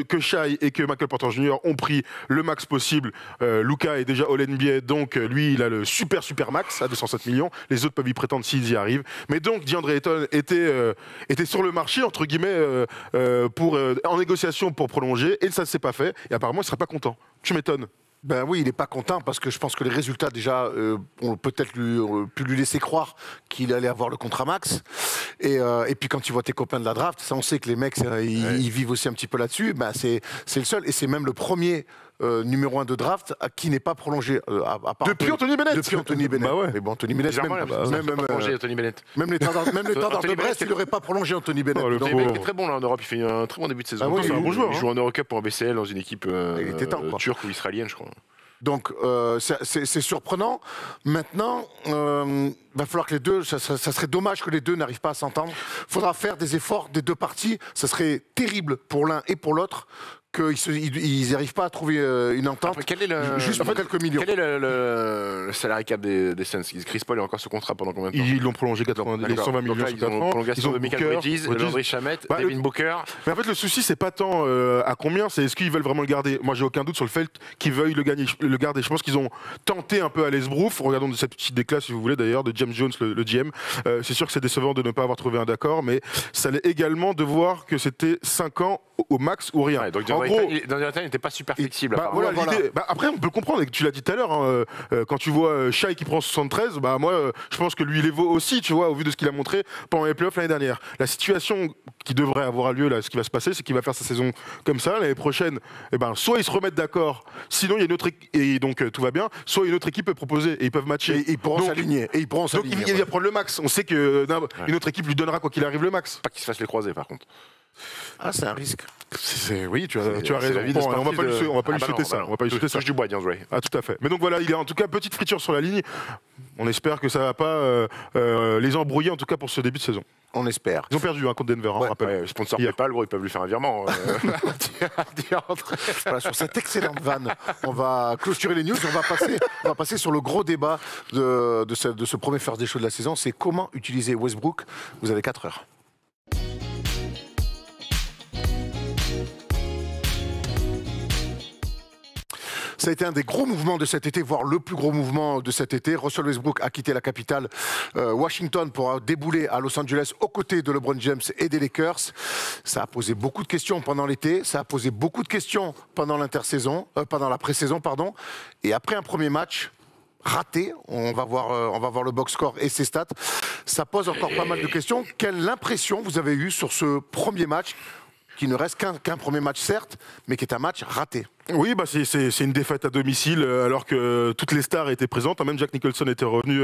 que Shai et que Michael Porter Jr. ont pris le max possible. Luka est déjà All-NBA, donc lui, il a le super max à 207 millions. Les autres peuvent y prétendre s'ils y arrivent. Mais donc, DeAndre Ayton était sur le marché, entre guillemets, en négociation pour prolonger, et ça ne s'est pas fait. Et apparemment, il ne serait pas content. Tu m'étonnes. Ben oui, il n'est pas content parce que je pense que les résultats déjà ont peut-être pu lui laisser croire qu'il allait avoir le contrat max. Et puis quand tu vois tes copains de la draft, ça on sait que les mecs ils vivent aussi un petit peu là-dessus. Ben c'est le seul et c'est même le premier numéro 1 de draft qui n'est pas prolongé à part depuis Anthony Bennett. Depuis Anthony Bennett. Bah ouais. Mais bon, Anthony Bennett Anthony Bennett. Même les standards de Brest, il n'aurait pas prolongé Anthony Bennett. Anthony Bennett est très bon là en Europe, il fait un très bon début de saison. C'est un bon joueur. Il joue en Eurocup pour un BCL dans une équipe turque ou israélienne, je crois. Donc c'est surprenant. Maintenant, va falloir que les deux, ça serait dommage que les deux n'arrivent pas à s'entendre. Il faudra faire des efforts des deux parties. Ça serait terrible pour l'un et pour l'autre qu'ils n'arrivent pas à trouver une entente. Après, juste pour quelques millions. Quel est le salary cap des Suns? Chris Paul est encore sous contrat pendant combien de temps? Ils l'ont prolongé 120 millions sur 4 ans. Prolongation de Michael Bridges, Landry Shamet, Devin Booker. Mais en fait, le souci, c'est pas tant à combien, c'est est-ce qu'ils veulent vraiment le garder. Moi, j'ai aucun doute sur le fait qu'ils veuillent le garder. Je pense qu'ils ont tenté un peu à l'esbrouf. Regardons cette petite déclasse, si vous voulez, d'ailleurs, de James Jones, le GM. C'est sûr que c'est décevant de ne pas avoir trouvé un d'accord, mais ça l'est également de voir que c'était 5 ans au max ou rien. Ouais, donc en gros, il n'était pas super flexible. Après, on peut le comprendre, et tu l'as dit tout à l'heure, quand tu vois Shai qui prend 73, moi, je pense que lui, il les vaut aussi, tu vois, au vu de ce qu'il a montré pendant les playoffs l'année dernière. La situation qui devrait avoir lieu, là, ce qui va se passer, c'est qu'il va faire sa saison comme ça. L'année prochaine, soit ils se remettent d'accord, sinon il y a une autre équipe, et donc tout va bien, soit une autre équipe peut proposer, et ils peuvent matcher. Et ils pourront s'aligner. Donc il va prendre le max. On sait qu'une autre équipe lui donnera, quoi qu'il arrive, le max. Pas qu'il se fasse les croisés, par contre. Ah, c'est un risque. Oui, tu as raison. Bon, on va pas lui souhaiter ça. On va pas lui souhaiter ça. Du bois, bien joué. Ah, tout à fait. Mais donc voilà, il est en tout cas petite friture sur la ligne. On espère que ça va pas les embrouiller, en tout cas pour ce début de saison. On espère. Ils ont perdu contre Denver, hein, rappelle. Ouais, sponsor PayPal, gros, ils peuvent lui faire un virement. Voilà, sur cette excellente vanne, on va clôturer les news. On va passer sur le gros débat de ce premier First Day Show de la saison. C'est comment utiliser Westbrook. Vous avez 4 heures. Ça a été un des gros mouvements de cet été, voire le plus gros mouvement de cet été. Russell Westbrook a quitté la capitale Washington pour débouler à Los Angeles aux côtés de LeBron James et des Lakers. Ça a posé beaucoup de questions pendant l'été, ça a posé beaucoup de questions pendant pendant la pré-saison, pardon. Et après un premier match raté, on va voir le box score et ses stats. Ça pose encore pas mal de questions. Quelle impression vous avez eue sur ce premier match, qui ne reste qu'un premier match certes, mais qui est un match raté? Oui, c'est une défaite à domicile alors que toutes les stars étaient présentes. Même Jack Nicholson était revenu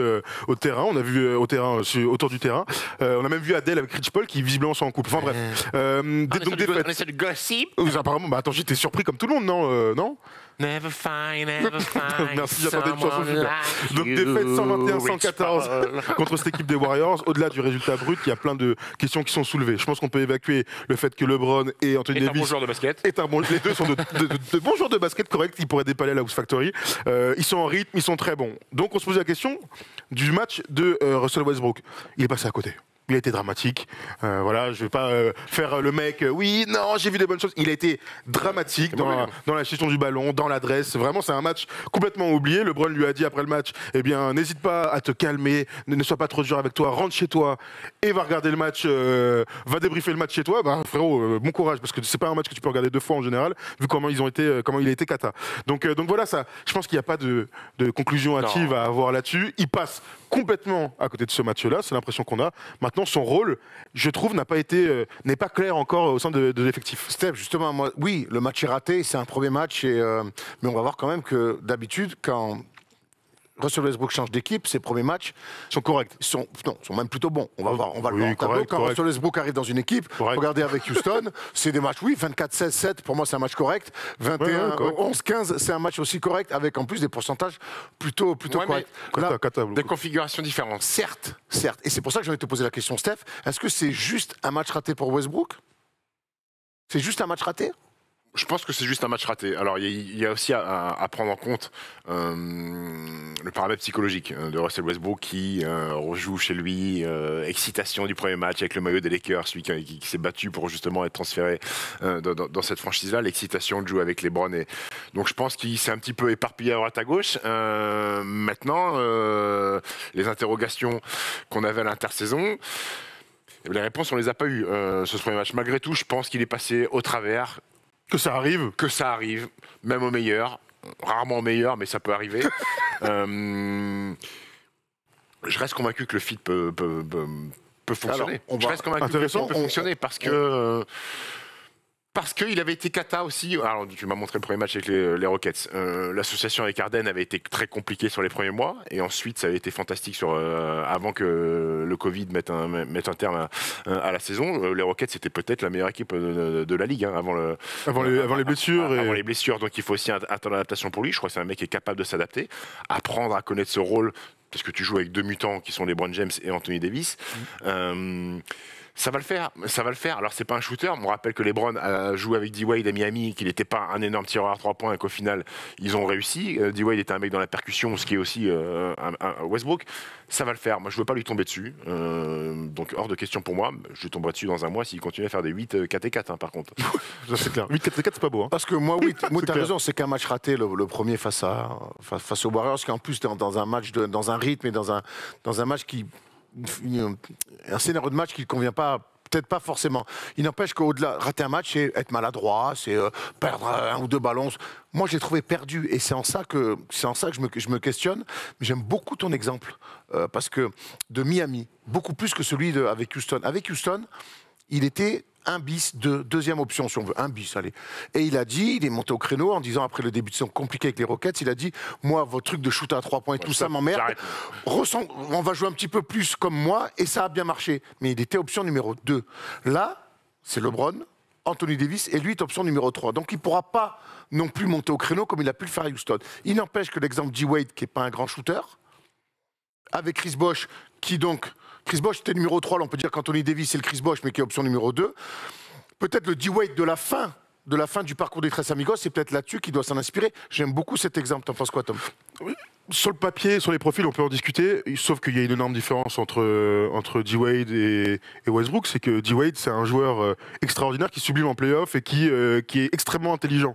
au terrain. On a vu autour du terrain. On a même vu Adele avec Rich Paul qui visiblement sont en couple. Enfin bref. Donc défaite. On essaie de gossip. Apparemment, attends, j'étais surpris comme tout le monde, non? Never find Merci, j'attendais une chanson super. Donc défaite 121-114 contre cette équipe des Warriors. Au-delà du résultat brut, il y a plein de questions qui sont soulevées. Je pense qu'on peut évacuer le fait que LeBron et Anthony Davis un bon joueur de basket. Les deux sont de bons joueurs de basket corrects. Ils pourraient dépaler la House Factory. Ils sont en rythme, ils sont très bons. Donc on se pose la question du match de Russell Westbrook. Il est passé à côté. Il a été dramatique. Voilà, je vais pas faire le mec. Oui, non, j'ai vu des bonnes choses. Il a été dramatique dans la gestion du ballon, dans l'adresse. Vraiment, c'est un match complètement oublié. LeBron lui a dit après le match, eh bien, n'hésite pas à te calmer, ne sois pas trop dur avec toi, rentre chez toi et va regarder le match, va débriefer le match chez toi. Bah, frérot, bon courage, parce que c'est pas un match que tu peux regarder 2 fois en général, vu comment il a été cata. Donc voilà, ça. Je pense qu'il n'y a pas de conclusion hâtive à avoir là-dessus. Il passe complètement à côté de ce match-là. C'est l'impression qu'on a. Maintenant, son rôle, je trouve, n'est pas clair encore au sein de l'effectif. Steph, justement, oui, le match est raté, c'est un premier match, mais on va voir quand même que d'habitude, quand Russell Westbrook change d'équipe, ses premiers matchs sont corrects. Sont même plutôt bons. On va voir le tableau. Quand Russell Westbrook arrive dans une équipe, regardez avec Houston, c'est des matchs, 24-16-7, pour moi c'est un match correct. 21-11-15, c'est un match aussi correct, avec en plus des pourcentages plutôt corrects. Des configurations différentes. Certes. Et c'est pour ça que j'ai envie de te poser la question, Steph. Est-ce que c'est juste un match raté pour Westbrook? C'est juste un match raté? Je pense que c'est juste un match raté. Alors, il y a aussi à prendre en compte le paramètre psychologique de Russell Westbrook qui rejoue chez lui, excitation du premier match avec le maillot des Lakers, celui qui s'est battu pour justement être transféré dans cette franchise-là, l'excitation de jouer avec LeBron. Donc, je pense qu'il s'est un petit peu éparpillé à droite à gauche. Maintenant, les interrogations qu'on avait à l'intersaison, les réponses, on les a pas eues sur ce premier match. Malgré tout, je pense qu'il est passé au travers. Que ça arrive, même au meilleur, rarement au meilleur, mais ça peut arriver. Je reste convaincu que le fit peut fonctionner. Alors, je reste convaincu que le fit peut fonctionner parce qu'il avait été cata aussi. Alors, tu m'as montré le premier match avec les Rockets. L'association avec Harden avait été très compliquée sur les premiers mois. Et ensuite, ça avait été fantastique avant que le Covid mette un terme à la saison. Les Rockets, c'était peut-être la meilleure équipe de la Ligue avant les blessures. Avant les blessures. Donc, il faut aussi un temps d'adaptation pour lui. Je crois que c'est un mec qui est capable de s'adapter, apprendre à connaître ce rôle. Parce que tu joues avec 2 mutants qui sont LeBron James et Anthony Davis. Ça va le faire. Alors, c'est pas un shooter. On me rappelle que LeBron a joué avec D-Wade à Miami, qu'il n'était pas un énorme tireur à 3 points et qu'au final, ils ont réussi. D-Wade était un mec dans la percussion, ce qui est aussi un Westbrook. Ça va le faire. Moi, je veux pas lui tomber dessus. Donc, hors de question pour moi. Je lui tomberai dessus dans un mois s'il continue à faire des 8 4-4, par contre. Ça, c'est clair. 8 4-4, c'est pas beau. Hein. Parce que moi, tu as raison. C'est qu'un match raté, le premier face aux Warriors, qui en plus, tu es dans un match, dans un rythme et dans un match qui... un scénario de match qui ne convient pas, peut-être pas forcément. Il n'empêche qu'au-delà, rater un match, c'est être maladroit, c'est perdre 1 ou 2 ballons. Moi, j'ai trouvé perdu, et c'est en ça que je me questionne. Mais j'aime beaucoup ton exemple, parce que de Miami, beaucoup plus que celui avec Houston. Avec Houston, il était 1 bis, deuxième option, si on veut, 1 bis, allez. Et il est monté au créneau en disant, après le début de saison compliqué avec les Rockets, il a dit, moi, votre truc de shoot à 3 points et tout ça m'emmerde. On va jouer un petit peu plus comme moi, et ça a bien marché. Mais il était option numéro 2. Là, c'est LeBron, Anthony Davis et lui est option numéro 3. Donc il ne pourra pas non plus monter au créneau comme il a pu le faire à Houston. Il n'empêche que l'exemple de Wade, qui n'est pas un grand shooter, avec Chris Bosh, qui donc... Chris Bosh était numéro 3, là on peut dire qu'Anthony Davis c'est le Chris Bosh, mais qui est option numéro 2. Peut-être le D-Wade de la fin du parcours des Tres Amigos, c'est peut-être là-dessus qu'il doit s'en inspirer. J'aime beaucoup cet exemple. T'en penses quoi, Tom? Oui. Sur le papier, sur les profils, on peut en discuter, sauf qu'il y a une énorme différence entre D-Wade et Westbrook. C'est que D-Wade, c'est un joueur extraordinaire qui sublime en play-off et qui est extrêmement intelligent.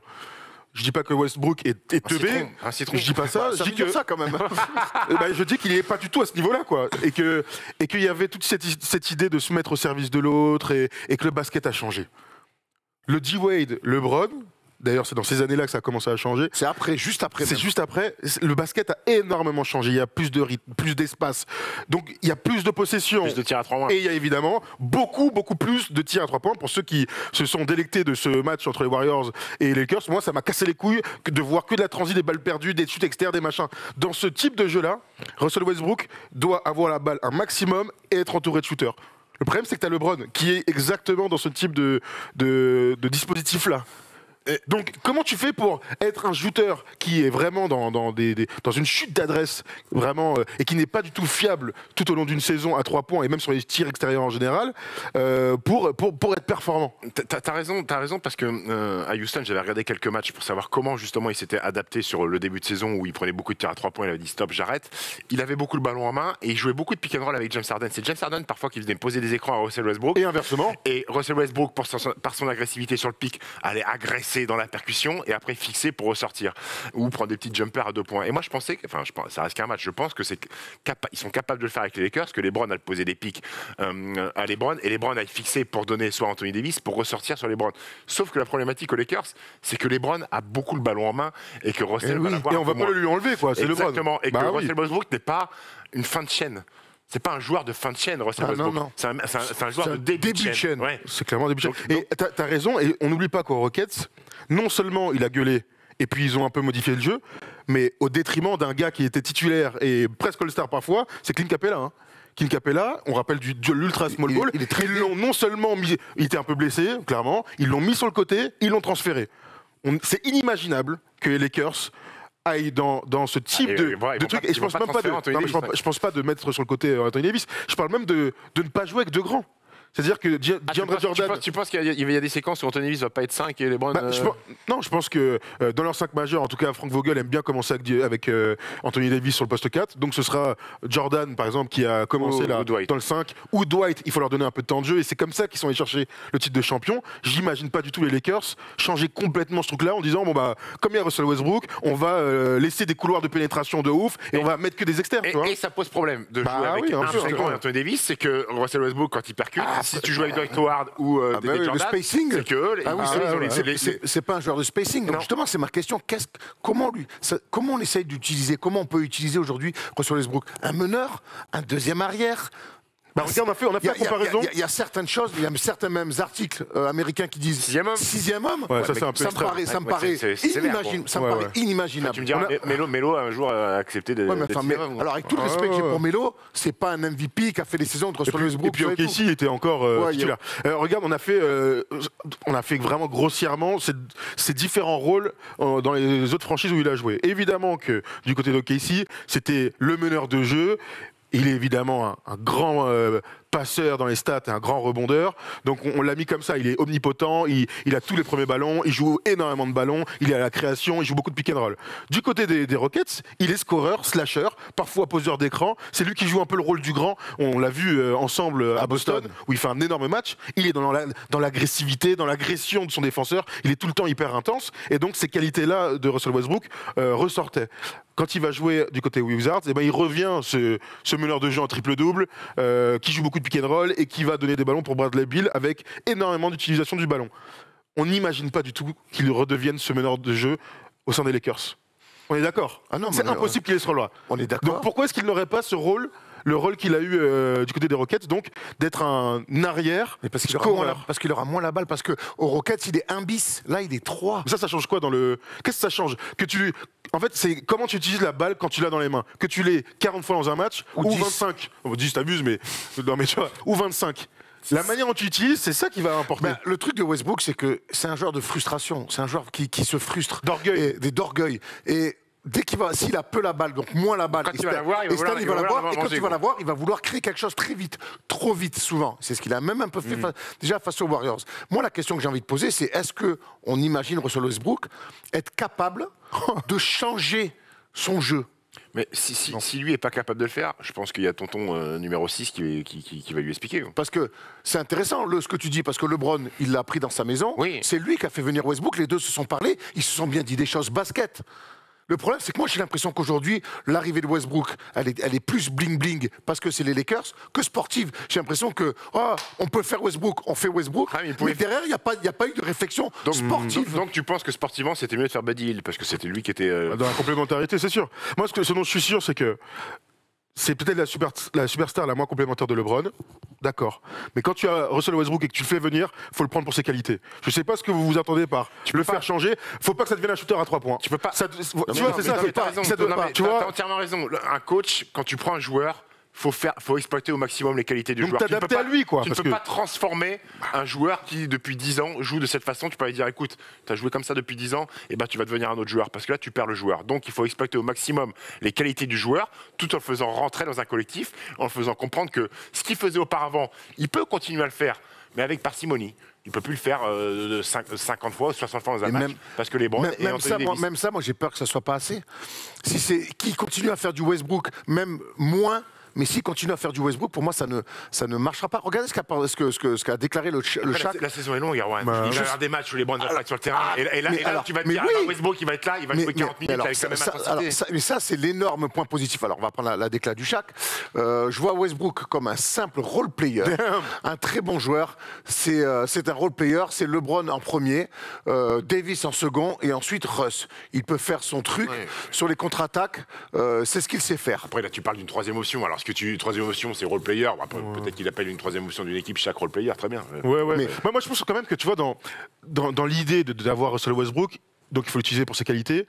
Je dis pas que Westbrook est teubé. Je dis pas ça. Je dis que ça quand même. Je dis qu'il n'est pas du tout à ce niveau-là, quoi. Et qu'il y avait toute cette idée de se mettre au service de l'autre et que le basket a changé. Le D-Wade, LeBron. D'ailleurs, c'est dans ces années-là que ça a commencé à changer. C'est après, juste après. C'est juste après. Le basket a énormément changé. Il y a plus de rythme, plus d'espace. Donc, il y a plus de possession. Plus de tirs à 3 points. Et il y a évidemment beaucoup plus de tirs à 3 points. Pour ceux qui se sont délectés de ce match entre les Warriors et les Lakers, moi, ça m'a cassé les couilles de voir que de la transit, des balles perdues, des chutes externes, des machins. Dans ce type de jeu-là, Russell Westbrook doit avoir la balle un maximum et être entouré de shooters. Le problème, c'est que tu as LeBron qui est exactement dans ce type de dispositif-là. Donc, comment tu fais pour être un shooter qui est vraiment dans une chute d'adresse, vraiment, et qui n'est pas du tout fiable tout au long d'une saison à 3 points et même sur les tirs extérieurs en général, pour être performant? T'as raison parce que à Houston, j'avais regardé quelques matchs pour savoir comment justement il s'était adapté sur le début de saison où il prenait beaucoup de tirs à 3 points, il avait dit stop, j'arrête. Il avait beaucoup le ballon en main et il jouait beaucoup de pick and roll avec James Harden. C'est James Harden parfois qui venait poser des écrans à Russell Westbrook. Et inversement. Et Russell Westbrook, par son agressivité sur le pick, allait agresser dans la percussion et après fixer pour ressortir ou prendre des petits jumpers à 2 points. Et moi je pensais, ça reste qu'un match, je pense que ils sont capables de le faire avec les Lakers, que LeBron a posé des pics à LeBron et LeBron a fixé pour donner soit Anthony Davis pour ressortir sur LeBron. Sauf que la problématique aux Lakers, c'est que LeBron a beaucoup le ballon en main et que Russell va l'avoir. Et on va pas le lui enlever, quoi. C'est LeBron. Exactement. Et que Russell Westbrook n'est pas une fin de chaîne. C'est pas un joueur de fin de chaîne, Russell Westbrook. Non. C'est un joueur de début de chaîne. Ouais. C'est clairement début de chaîne. Et t'as raison, et on n'oublie pas qu'aux Rockets, non seulement il a gueulé, et puis ils ont un peu modifié le jeu, mais au détriment d'un gars qui était titulaire et presque All-Star parfois, c'est Clint Capella. Hein. Clint Capella, on rappelle de l'ultra small ball, ils l'ont non seulement mis, il était un peu blessé, clairement, ils l'ont mis sur le côté, ils l'ont transféré. C'est inimaginable que les Lakers aille dans ce type de truc. Et je pense même pas je pense pas de mettre sur le côté Anthony Davis. Je parle même de ne pas jouer avec de grands. C'est-à-dire que DeAndre Jordan... Tu penses qu'il y a des séquences où Anthony Davis va pas être 5 et LeBron... Non, je pense que dans leurs 5 majeurs, en tout cas, Frank Vogel aime bien commencer avec Anthony Davis sur le poste 4. Donc ce sera Jordan, par exemple, qui a commencé dans le 5. Ou Dwight, il faut leur donner un peu de temps de jeu. Et c'est comme ça qu'ils sont allés chercher le titre de champion. J'imagine pas du tout les Lakers changer complètement ce truc-là en disant, comme il y a Russell Westbrook, on va laisser des couloirs de pénétration de ouf et on va mettre que des externes. Et ça pose problème de jouer avec un second et Anthony Davis, c'est que Russell Westbrook, quand il percute, si tu joues avec Dwight Howard ou David Jordan, le spacing, c'est que c'est pas un joueur de spacing. Donc justement, c'est ma question. Comment on essaye d'utiliser, comment on peut utiliser aujourd'hui Russell Westbrook? Un meneur, un deuxième arrière. Regarde, on a fait la comparaison. Il y a certaines choses, il y a certains mêmes articles américains qui disent sixième homme. Ouais, ça me paraît inimaginable. Tu me diras, Melo un jour a accepté d'être sixième homme. Alors avec tout le respect que j'ai pour Melo, c'est pas un MVP qui a fait des saisons de Russell Westbrook. Et puis OKC était encore titulaire. Regarde, on a fait vraiment grossièrement ces différents rôles dans les autres franchises où il a joué. Évidemment que du côté d'OKC, c'était le meneur de jeu. Il est évidemment un grand passeur dans les stats et un grand rebondeur. Donc on l'a mis comme ça, il est omnipotent, il a tous les premiers ballons, il joue énormément de ballons, il est à la création, il joue beaucoup de pick and roll. Du côté des Rockets, il est scoreur, slasher, parfois poseur d'écran. C'est lui qui joue un peu le rôle du grand. On l'a vu ensemble à Boston, où il fait un énorme match. Il est dans l'agressivité, dans l'agression de son défenseur. Il est tout le temps hyper intense. Et donc ces qualités-là de Russell Westbrook ressortaient. Quand il va jouer du côté Wizards, il revient ce meneur de jeu en triple-double, qui joue beaucoup de pick and roll et qui va donner des ballons pour Bradley Beal avec énormément d'utilisation du ballon. On n'imagine pas du tout qu'il redevienne ce meneur de jeu au sein des Lakers. On est d'accord? C'est impossible qu'il ait ce rôle-là. On est d'accord. Donc pourquoi est-ce qu'il n'aurait pas ce rôle, le rôle qu'il a eu du côté des Rockets, donc d'être un arrière parce qu'il aura moins la balle, parce qu'aux Rockets, il est 1 bis, là il est 3. Mais ça change quoi dans le... Qu'est-ce que ça change? En fait, c'est comment tu utilises la balle quand tu l'as dans les mains. Que tu l'aies 40 fois dans un match, ou 25. On va dire, je t'abuse, mais tu vois, ou 25. La manière dont tu utilises, c'est ça qui va importer. Ben, le truc de Westbrook, c'est que c'est un joueur de frustration. C'est un joueur qui se frustre. D'orgueil. Et dès s'il a peu la balle, donc moins la balle, quand il va la voir, il va et quand il va la voir, il va vouloir créer quelque chose très vite, trop vite souvent. C'est ce qu'il a même un peu fait déjà face aux Warriors. Moi, la question que j'ai envie de poser, c'est est-ce qu'on imagine Russell Westbrook être capable de changer son jeu? Mais si lui est pas capable de le faire, je pense qu'il y a tonton numéro 6 qui va lui expliquer. Parce que c'est intéressant ce que tu dis, parce que LeBron, il l'a pris dans sa maison. Oui. C'est lui qui a fait venir Westbrook, les deux se sont parlé, ils se sont bien dit des choses basket. Le problème, c'est que moi, j'ai l'impression qu'aujourd'hui, l'arrivée de Westbrook, elle est plus bling-bling parce que c'est les Lakers que sportive. J'ai l'impression que, on peut faire Westbrook, on fait Westbrook, mais derrière, il n'y a pas eu de réflexion sportive. Donc tu penses que sportivement, c'était mieux de faire Buddy Hield parce que c'était lui qui était... Dans la complémentarité, c'est sûr. Moi, ce dont je suis sûr, c'est que c'est peut-être la superstar la moins complémentaire de LeBron, d'accord. Mais quand tu as Russell Westbrook et que tu le fais venir, il faut le prendre pour ses qualités. Je ne sais pas ce que vous vous attendez par faire changer. Il ne faut pas que ça devienne un shooter à 3 points. Tu peux pas. Tu vois, c'est ça. Tu as entièrement raison. Un coach, quand tu prends un joueur, faut exploiter au maximum les qualités du joueur. Donc t'adapter à lui, quoi. Tu ne peux pas transformer un joueur qui, depuis 10 ans, joue de cette façon. Tu peux lui dire, écoute, tu as joué comme ça depuis 10 ans, et ben tu vas devenir un autre joueur. Parce que là, tu perds le joueur. Donc il faut exploiter au maximum les qualités du joueur, tout en le faisant rentrer dans un collectif, en le faisant comprendre que ce qu'il faisait auparavant, il peut continuer à le faire, mais avec parcimonie. Il ne peut plus le faire 50 fois ou 60 fois dans un match. Parce que les bons. Même ça, moi, j'ai peur que ça ne soit pas assez. Si c'est qui continue à faire du Westbrook, même moins. Mais s'il continue à faire du Westbrook, pour moi, ça ne marchera pas. Regardez ce qu'a déclaré le Shaq. La saison est longue, Erwan. Il va y avoir des matchs où les Browns vont être sur le terrain. Et là, tu vas te dire, Westbrook, il va être là, il va jouer 40 minutes avec la même intensité. Mais ça, c'est l'énorme point positif. Alors, on va prendre la déclat du Shaq. Je vois Westbrook comme un simple role-player, un très bon joueur. C'est un role-player. C'est LeBron en premier, Davis en second, et ensuite Russ. Il peut faire son truc sur les contre-attaques. C'est ce qu'il sait faire. Après, là, tu parles d'une troisième option. Alors, troisième option, c'est role-player. Peut-être qu'il appelle une troisième option d'une équipe chaque role-player, très bien. Mais moi, je pense quand même que tu vois, dans l'idée d'avoir Russell Westbrook, donc il faut l'utiliser pour ses qualités.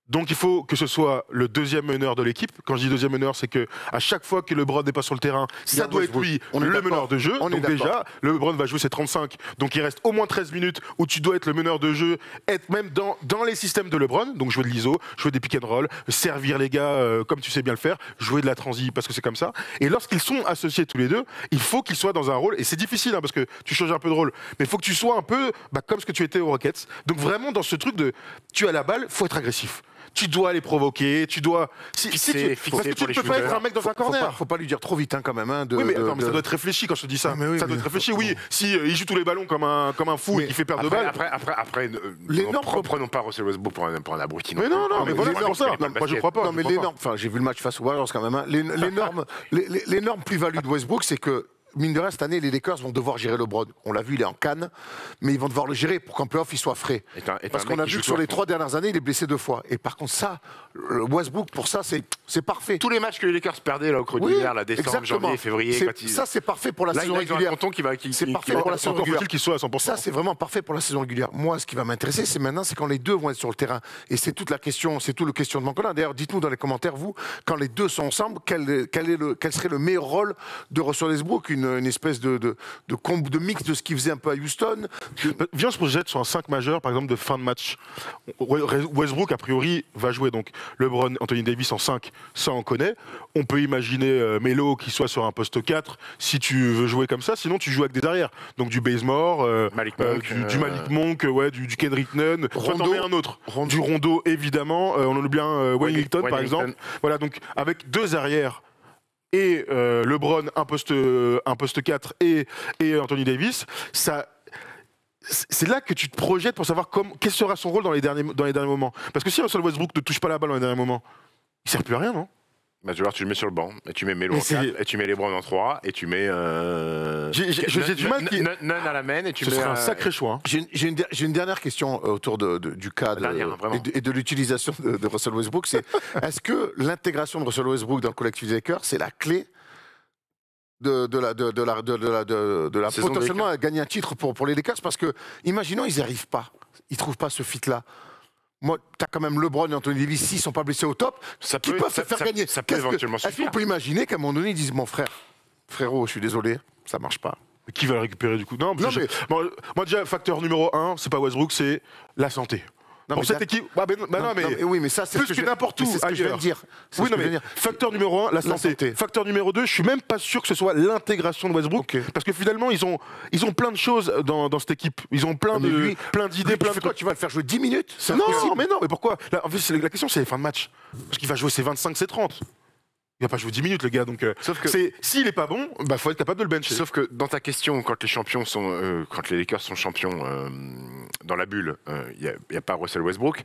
Donc il faut que ce soit le deuxième meneur de l'équipe. Quand je dis deuxième meneur, c'est que à chaque fois que LeBron n'est pas sur le terrain, ça doit être lui le meneur de jeu. Donc déjà, LeBron va jouer ses 35. Donc il reste au moins 13 minutes où tu dois être le meneur de jeu, être même dans les systèmes de LeBron. Donc jouer de l'ISO, jouer des pick and roll, servir les gars comme tu sais bien le faire, jouer de la transi parce que c'est comme ça. Et lorsqu'ils sont associés tous les deux, il faut qu'ils soient dans un rôle. Et c'est difficile parce que tu changes un peu de rôle. Mais il faut que tu sois un peu comme ce que tu étais aux Rockets. Donc vraiment dans ce truc de tu as la balle, faut être agressif. Tu dois les provoquer, tu dois. Parce que tu ne peux pas être un mec dans un corner. Faut pas lui dire trop vite quand même. Oui, mais ça doit être réfléchi quand je te dis ça. Ça doit être réfléchi. Oui, si il joue tous les ballons comme un fou et qu'il fait perdre de balles. Après, prenons pas Russell Westbrook pour un abruti. Mais non, mais voilà, c'est pour ça. Moi, je crois pas. Non, mais l'énorme. Enfin, j'ai vu le match face aux Warriors quand même. L'énorme plus-value de Westbrook, c'est que. Mine de rien, cette année, les Lakers vont devoir gérer LeBron. On l'a vu, il est en Cannes, mais ils vont devoir le gérer pour qu'en playoff, il soit frais. Parce qu'on a vu que sur les 3 dernières années, il est blessé 2 fois. Et par contre, ça, Westbrook, pour ça, c'est parfait. Tous les matchs que les Lakers perdaient là, au creux d'hiver, la décembre, janvier, février. Ça, c'est parfait pour la saison régulière. C'est parfait pour la saison régulière. Qu'il soit à 100%. Ça, c'est vraiment parfait pour la saison régulière. Moi, ce qui va m'intéresser, c'est maintenant, c'est quand les deux vont être sur le terrain. Et c'est toute la question, c'est tout le questionnement qu'on a. D'ailleurs, dites-nous dans les commentaires, vous, quand les deux sont ensemble, quel serait le meilleur rôle de Russell Westbrook, une espèce de mix de ce qu'il faisait un peu à Houston. Viens, on se projette sur un 5 majeur, par exemple, de fin de match. Westbrook, a priori, va jouer donc LeBron, Anthony Davis en 5, ça on connaît. On peut imaginer Melo qui soit sur un poste 4, si tu veux jouer comme ça. Sinon, tu joues avec des arrières. Donc du Bazemore, du Malik Monk, du Kendrick Nunn. Rondo, t'en mets un autre. Du Rondo, évidemment. On en oublie un, Wayne Ellington, par exemple. Voilà, donc avec 2 arrières, et LeBron un poste 4 et Anthony Davis, c'est là que tu te projettes pour savoir quel sera son rôle dans les derniers moments. Parce que si Russell Westbrook ne touche pas la balle dans les derniers moments, il ne sert plus à rien, non? Alors tu le mets sur le banc, et tu mets Melo en 4, et tu mets LeBron en 3, et tu mets j'ai du mal Nunn à la main, et tu mets... Ce serait un sacré choix. J'ai une dernière question autour du cas et de l'utilisation de Russell Westbrook. C'est est-ce que l'intégration de Russell Westbrook dans le collectif des Lakers, c'est la clé de la potentiellement à gagner un titre pour les Lakers? Parce que, imaginons, ils n'y arrivent pas. Ils ne trouvent pas ce fit-là. Moi, tu as quand même LeBron et Anthony Davis, s'ils ne sont pas blessés au top, qui peuvent se faire gagner. Ça peut éventuellement suffire. Est-ce qu'on peut imaginer qu'à un moment donné, ils disent, mon frérot, je suis désolé, ça ne marche pas. Qui va le récupérer du coup? Non, Non, mais- moi déjà, facteur numéro 1, c'est pas Westbrook, c'est la santé. Non, Pour mais cette d'accord. équipe, non, mais oui, mais ça, c'est plus que n'importe où. C'est ce que je viens de dire. C'est Oui, ce que non, je viens mais de dire. facteur numéro 1, la santé. Facteur numéro 2, je suis même pas sûr que ce soit l'intégration de Westbrook, parce que finalement, ils ont plein de choses dans cette équipe. Ils ont plein d'idées, plein de quoi, tu vas le faire jouer 10 minutes? C'est Non, impossible. mais pourquoi? Là, en fait, la question, c'est les fins de match. Parce qu'il va jouer ses 25, ses 30. Il va pas jouer 10 minutes, le gars. Donc, Sauf que- s'il est pas bon, bah, faut être capable de le bencher. Sauf que dans ta question, quand les Lakers sont champions dans la bulle, il n'y a pas Russell Westbrook.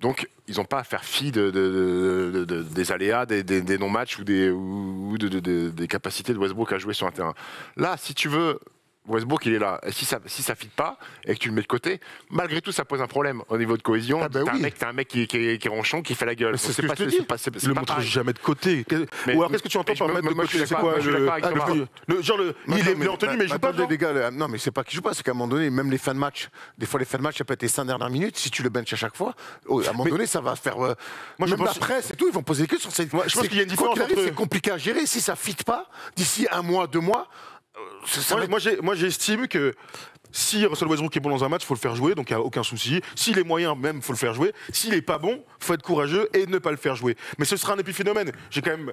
Donc, ils n'ont pas à faire fi des aléas, des non-matchs ou des capacités de Westbrook à jouer sur un terrain. Là, si tu veux, Westbrook, il est là. Et si ça fit pas et que tu le mets de côté, malgré tout, ça pose un problème au niveau de cohésion. Ah bah oui. T'as un mec qui est ronchon, qui fait la gueule. C'est ce que je te dis. C'est le pas montre pareil. jamais de côté. Ou alors qu'est-ce que tu entends par mettre de côté? C'est quoi je suis d'accord avec toi. genre il est en tenue mais il joue pas. Les gars, non, mais c'est pas qu'il joue pas, c'est qu'à un moment donné, même les fins de match, des fois les fins de match, ça peut être les 5 dernières minutes. Si tu le benches à chaque fois, à un moment donné, ça va faire. je Même la pense- presse et tout, ils vont poser des questions sur cette. Moi, je pense qu'il y a une Quoi différence qu'il arrive, entre- c'est compliqué à gérer. Si ça fit pas, d'ici 1 mois, 2 mois, ça va être- Moi, j'estime que si Russell Westbrook est bon dans un match, il faut le faire jouer, donc il n'y a aucun souci. S'il est moyen, même, il faut le faire jouer. S'il n'est pas bon, il faut être courageux et ne pas le faire jouer. Mais ce sera un épiphénomène. J'ai quand même.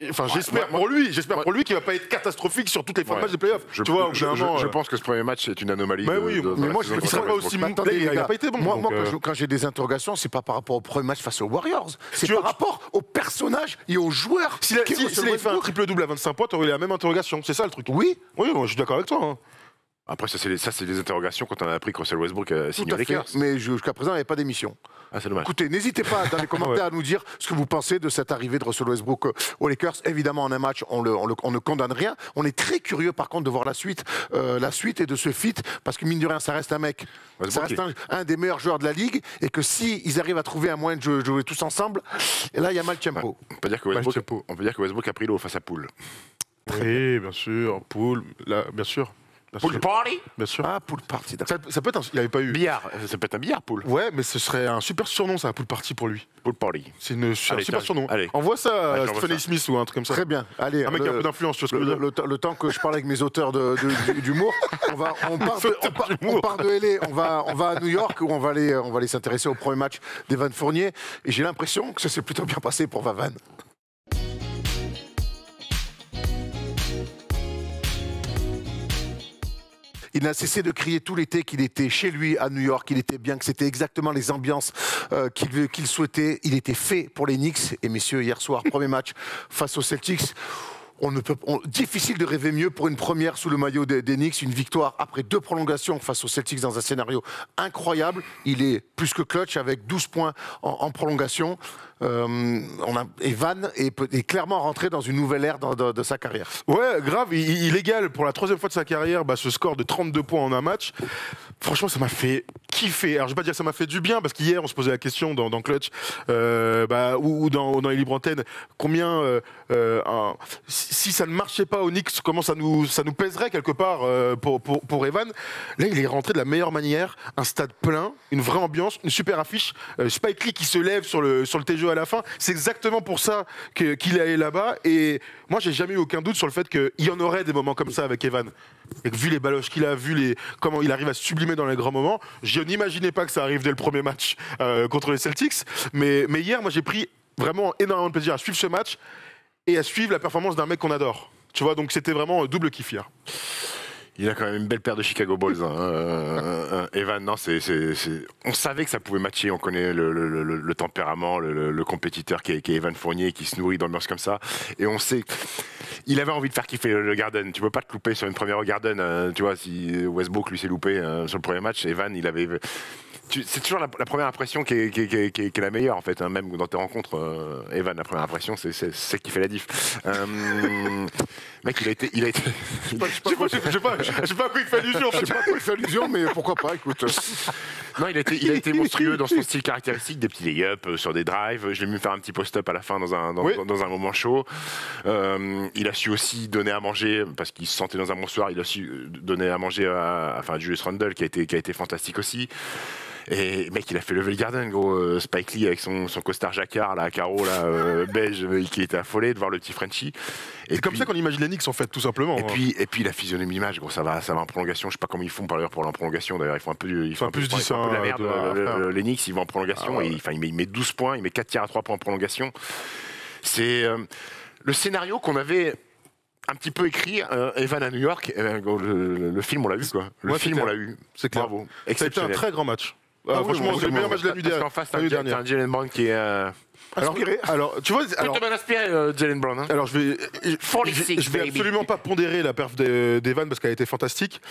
Enfin, j'espère pour lui qu'il va pas être catastrophique sur toutes les fins de match des playoffs. Tu vois, je pense que ce premier match est une anomalie. Mais oui, mais moi, il sera pas aussi bon. Attendez, Il les n'a gars, pas été bon. Moi, donc, quand j'ai des interrogations, c'est pas par rapport au premier match face aux Warriors. C'est Tu par vois, rapport aux personnages et aux joueurs. S'il avait qui fait Russell un Westbrook. triple-double à 25 points, tu aurais eu la même interrogation. C'est ça le truc. Oui, Oui, moi, je suis d'accord avec toi. Hein. Après, ça, c'est des interrogations quand on a appris que Russell Westbrook a tout signé à aux fait. Lakers. Mais jusqu'à présent, il n'y avait pas d'émission. Ah, c'est dommage. Écoutez, n'hésitez pas dans les commentaires à nous dire ce que vous pensez de cette arrivée de Russell Westbrook aux Lakers. Évidemment, en un match, on ne condamne rien. On est très curieux, par contre, de voir la suite et de ce fit, parce que mine de rien, ça reste un mec, ça reste un des meilleurs joueurs de la ligue, et que si ils arrivent à trouver un moyen de jouer tous ensemble, et là, il y a mal tempo. On peut dire que Westbrook a pris l'eau face à Poole. Oui, bien sûr. Pool, là, bien sûr. Pool party. Bien sûr. Ah, pool party, d'accord. Ça peut être il n'avait pas eu. Billard. Ça peut être un billard, Pool. Ouais, mais ce serait un super surnom, ça, pool party pour lui. Pool party. C'est un super tiens, surnom. allez. Envoie ça à j'envoie Stephen A. ça. Smith ou un truc comme ça. Très bien. Allez, Un mec qui a un peu d'influence, tu vois ce que je veux dire. le temps que je parle avec mes auteurs d'humour, on part de LA, on va à New York où on va aller s'intéresser au premier match d'Evan Fournier. Et j'ai l'impression que ça s'est plutôt bien passé pour Vavan. Il n'a cessé de crier tout l'été qu'il était chez lui à New York, qu'il était bien, que c'était exactement les ambiances qu'il souhaitait. Il était fait pour les Knicks. Et messieurs, hier soir, premier match face aux Celtics. Difficile de rêver mieux pour une première sous le maillot des Knicks, une victoire après 2 prolongations face aux Celtics dans un scénario incroyable. Il est plus que clutch avec 12 points en prolongation. Evan est clairement rentré dans une nouvelle ère de sa carrière. Ouais, grave, il égale pour la 3e fois de sa carrière ce score de 32 points en un match. Franchement, ça m'a fait kiffer. Alors, je vais pas dire que ça m'a fait du bien, parce qu'hier, on se posait la question dans Clutch ou dans les libres antennes, combien, si ça ne marchait pas au Knicks, comment ça nous pèserait quelque part pour Evan. Là, il est rentré de la meilleure manière, un stade plein, une vraie ambiance, une super affiche. Spike Lee qui se lève sur le TGE à la fin. C'est exactement pour ça qu'il est allé là-bas. Et moi, j'ai jamais eu aucun doute sur le fait qu'il y en aurait des moments comme ça avec Evan. Et que vu les baloches qu'il a, comment il arrive à se sublimer dans les grands moments, je n'imaginais pas que ça arrive dès le premier match contre les Celtics. Mais hier, moi, j'ai pris vraiment énormément de plaisir à suivre ce match et à suivre la performance d'un mec qu'on adore. Tu vois, donc c'était vraiment double kiff hier. Il a quand même une belle paire de Chicago Bulls. Evan, non, on savait que ça pouvait matcher. On connaît le tempérament, le compétiteur qui est Evan Fournier, qui se nourrit d'ambiance comme ça. Et on sait il avait envie de faire kiffer le Garden. Tu peux pas te louper sur une première au Garden. Tu vois, si Westbrook lui s'est loupé sur le premier match, Evan, il avait... C'est toujours la première impression qui est la meilleure en fait, hein. Même dans tes rencontres, Evan, la première impression, c'est celle qui fait la diff. Mec, il a été. Je sais pas à quoi il fait allusion. Je sais pas à quoi il fait allusion, mais pourquoi pas, écoute. Non, il a été monstrueux dans son style caractéristique, des petits lay-ups sur des drives. Je l'ai vu me faire un petit post-up à la fin dans un moment chaud. Il a su aussi donner à manger, parce qu'il se sentait dans un bon soir, il a su donner à manger à Julius Randle, qui a été fantastique aussi. Et mec, il a fait lever le garden, gros. Spike Lee avec son costard jacquard, là, à carreaux, là, beige, qui était affolé de voir le petit Frenchie. C'est comme ça qu'on imagine les Knicks, en fait, tout simplement. Et puis la physionomie match, gros, ça va en prolongation. Je sais pas comment ils font par ailleurs pour en prolongation. D'ailleurs, ils font un peu de la merde. Les Knicks, ils vont en prolongation. Et il met 12 points, il met 4 tirs à 3 points en prolongation. C'est le scénario qu'on avait un petit peu écrit, Evan à New York. Le film, on l'a vu, quoi. Le film, on l'a eu. C'est clair. Bravo. Ça a été un très grand match. Franchement, c'est le meilleur match de la nuit dernière. Parce qu'en face, t'as un Jaylen Brown qui est... Alors, tu vois, plutôt bien inspiré, Jaylen Brown. Hein. Alors, je vais absolument pas pondérer la perf d'Evan parce qu'elle a été fantastique.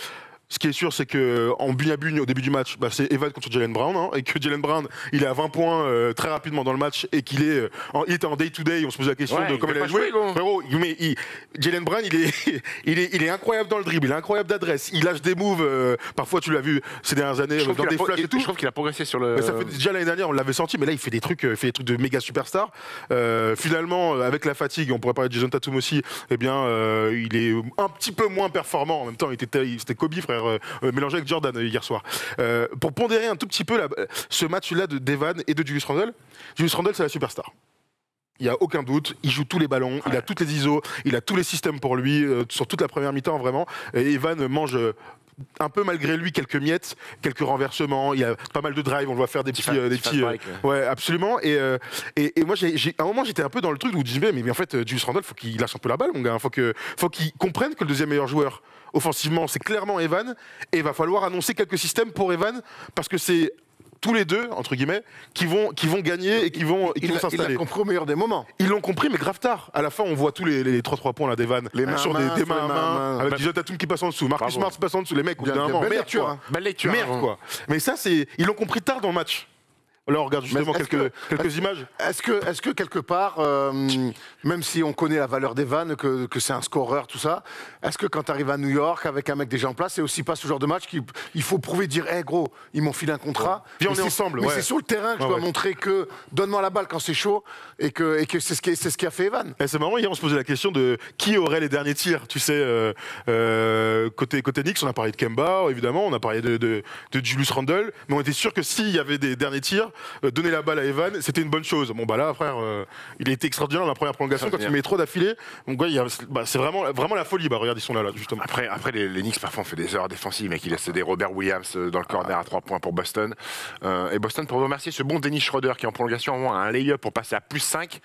Ce qui est sûr, c'est qu'en bugne au début du match, c'est Evan contre Jaylen Brown, hein, et que Jaylen Brown, il est à 20 points très rapidement dans le match, et qu'il était en day-to-day. On se pose la question de comment il a joué. Jaylen Brown, il est incroyable dans le dribble, il est incroyable d'adresse, il lâche des moves. Parfois, tu l'as vu ces dernières années dans des flashs et tout. Je trouve qu'il a progressé sur le. Ça fait déjà l'année dernière, on l'avait senti, mais là, il fait des trucs de méga superstar. Finalement, avec la fatigue, on pourrait parler de Jason Tatum aussi. Eh bien, il est un petit peu moins performant. En même temps, c'était Kobe, frère. Mélangé avec Jordan hier soir. Pour pondérer un tout petit peu ce match-là d'Evan et de Julius Randle, c'est la superstar. Il n'y a aucun doute, il joue tous les ballons, il a toutes les ISO, il a tous les systèmes pour lui, sur toute la première mi-temps vraiment. Et Evan mange un peu malgré lui quelques miettes, quelques renversements, il y a pas mal de drive, on le voit faire des petits ouais, absolument. Et moi à un moment j'étais un peu dans le truc où je disais mais en fait Julius Randle, faut qu'il lâche un peu la balle, mon gars, faut qu'il comprenne que le deuxième meilleur joueur offensivement c'est clairement Evan, et il va falloir annoncer quelques systèmes pour Evan parce que c'est tous les deux, entre guillemets, qui vont gagner et qui vont s'installer. Il a compris au meilleur des moments. Ils l'ont compris, mais grave tard. À la fin, on voit tous les 3 points là d'Evan sur des mains à main, avec Jason Tatum qui passe en dessous, Marcus Smart passe en dessous, les mecs, au bout d'un moment, belle lecture. Merde, quoi. Mais ça, ils l'ont compris tard dans le match. Là, on regarde justement quelques images. Est-ce que quelque part, même si on connaît la valeur d'Evan, que c'est un scoreur, tout ça, est-ce que quand tu arrives à New York avec un mec déjà en place, c'est aussi pas ce genre de match qu'il faut prouver, dire, hey, gros, ils m'ont filé un contrat. Viens, on est ensemble. Mais c'est sur le terrain que je dois montrer que donne-moi la balle quand c'est chaud et que c'est ce qui a fait Evan. C'est marrant, hier on se posait la question de qui aurait les derniers tirs. Tu sais, côté Knicks, on a parlé de Kemba, évidemment, on a parlé de Julius Randle, mais on était sûr que s'il y avait des derniers tirs, donner la balle à Evan, c'était une bonne chose. Bon, bah là, frère, il a été extraordinaire dans la première prolongation quand il met trop d'affilée. Donc, ouais, c'est vraiment la folie. Bah, regarde, ils sont là, justement. Après les Knicks, parfois, on fait des erreurs défensives, mais qui laissent des Robert Williams dans le corner à 3 points pour Boston. Et Boston, pour remercier ce bon Dennis Schroeder qui, en prolongation, a moins un lay-up pour passer à +5.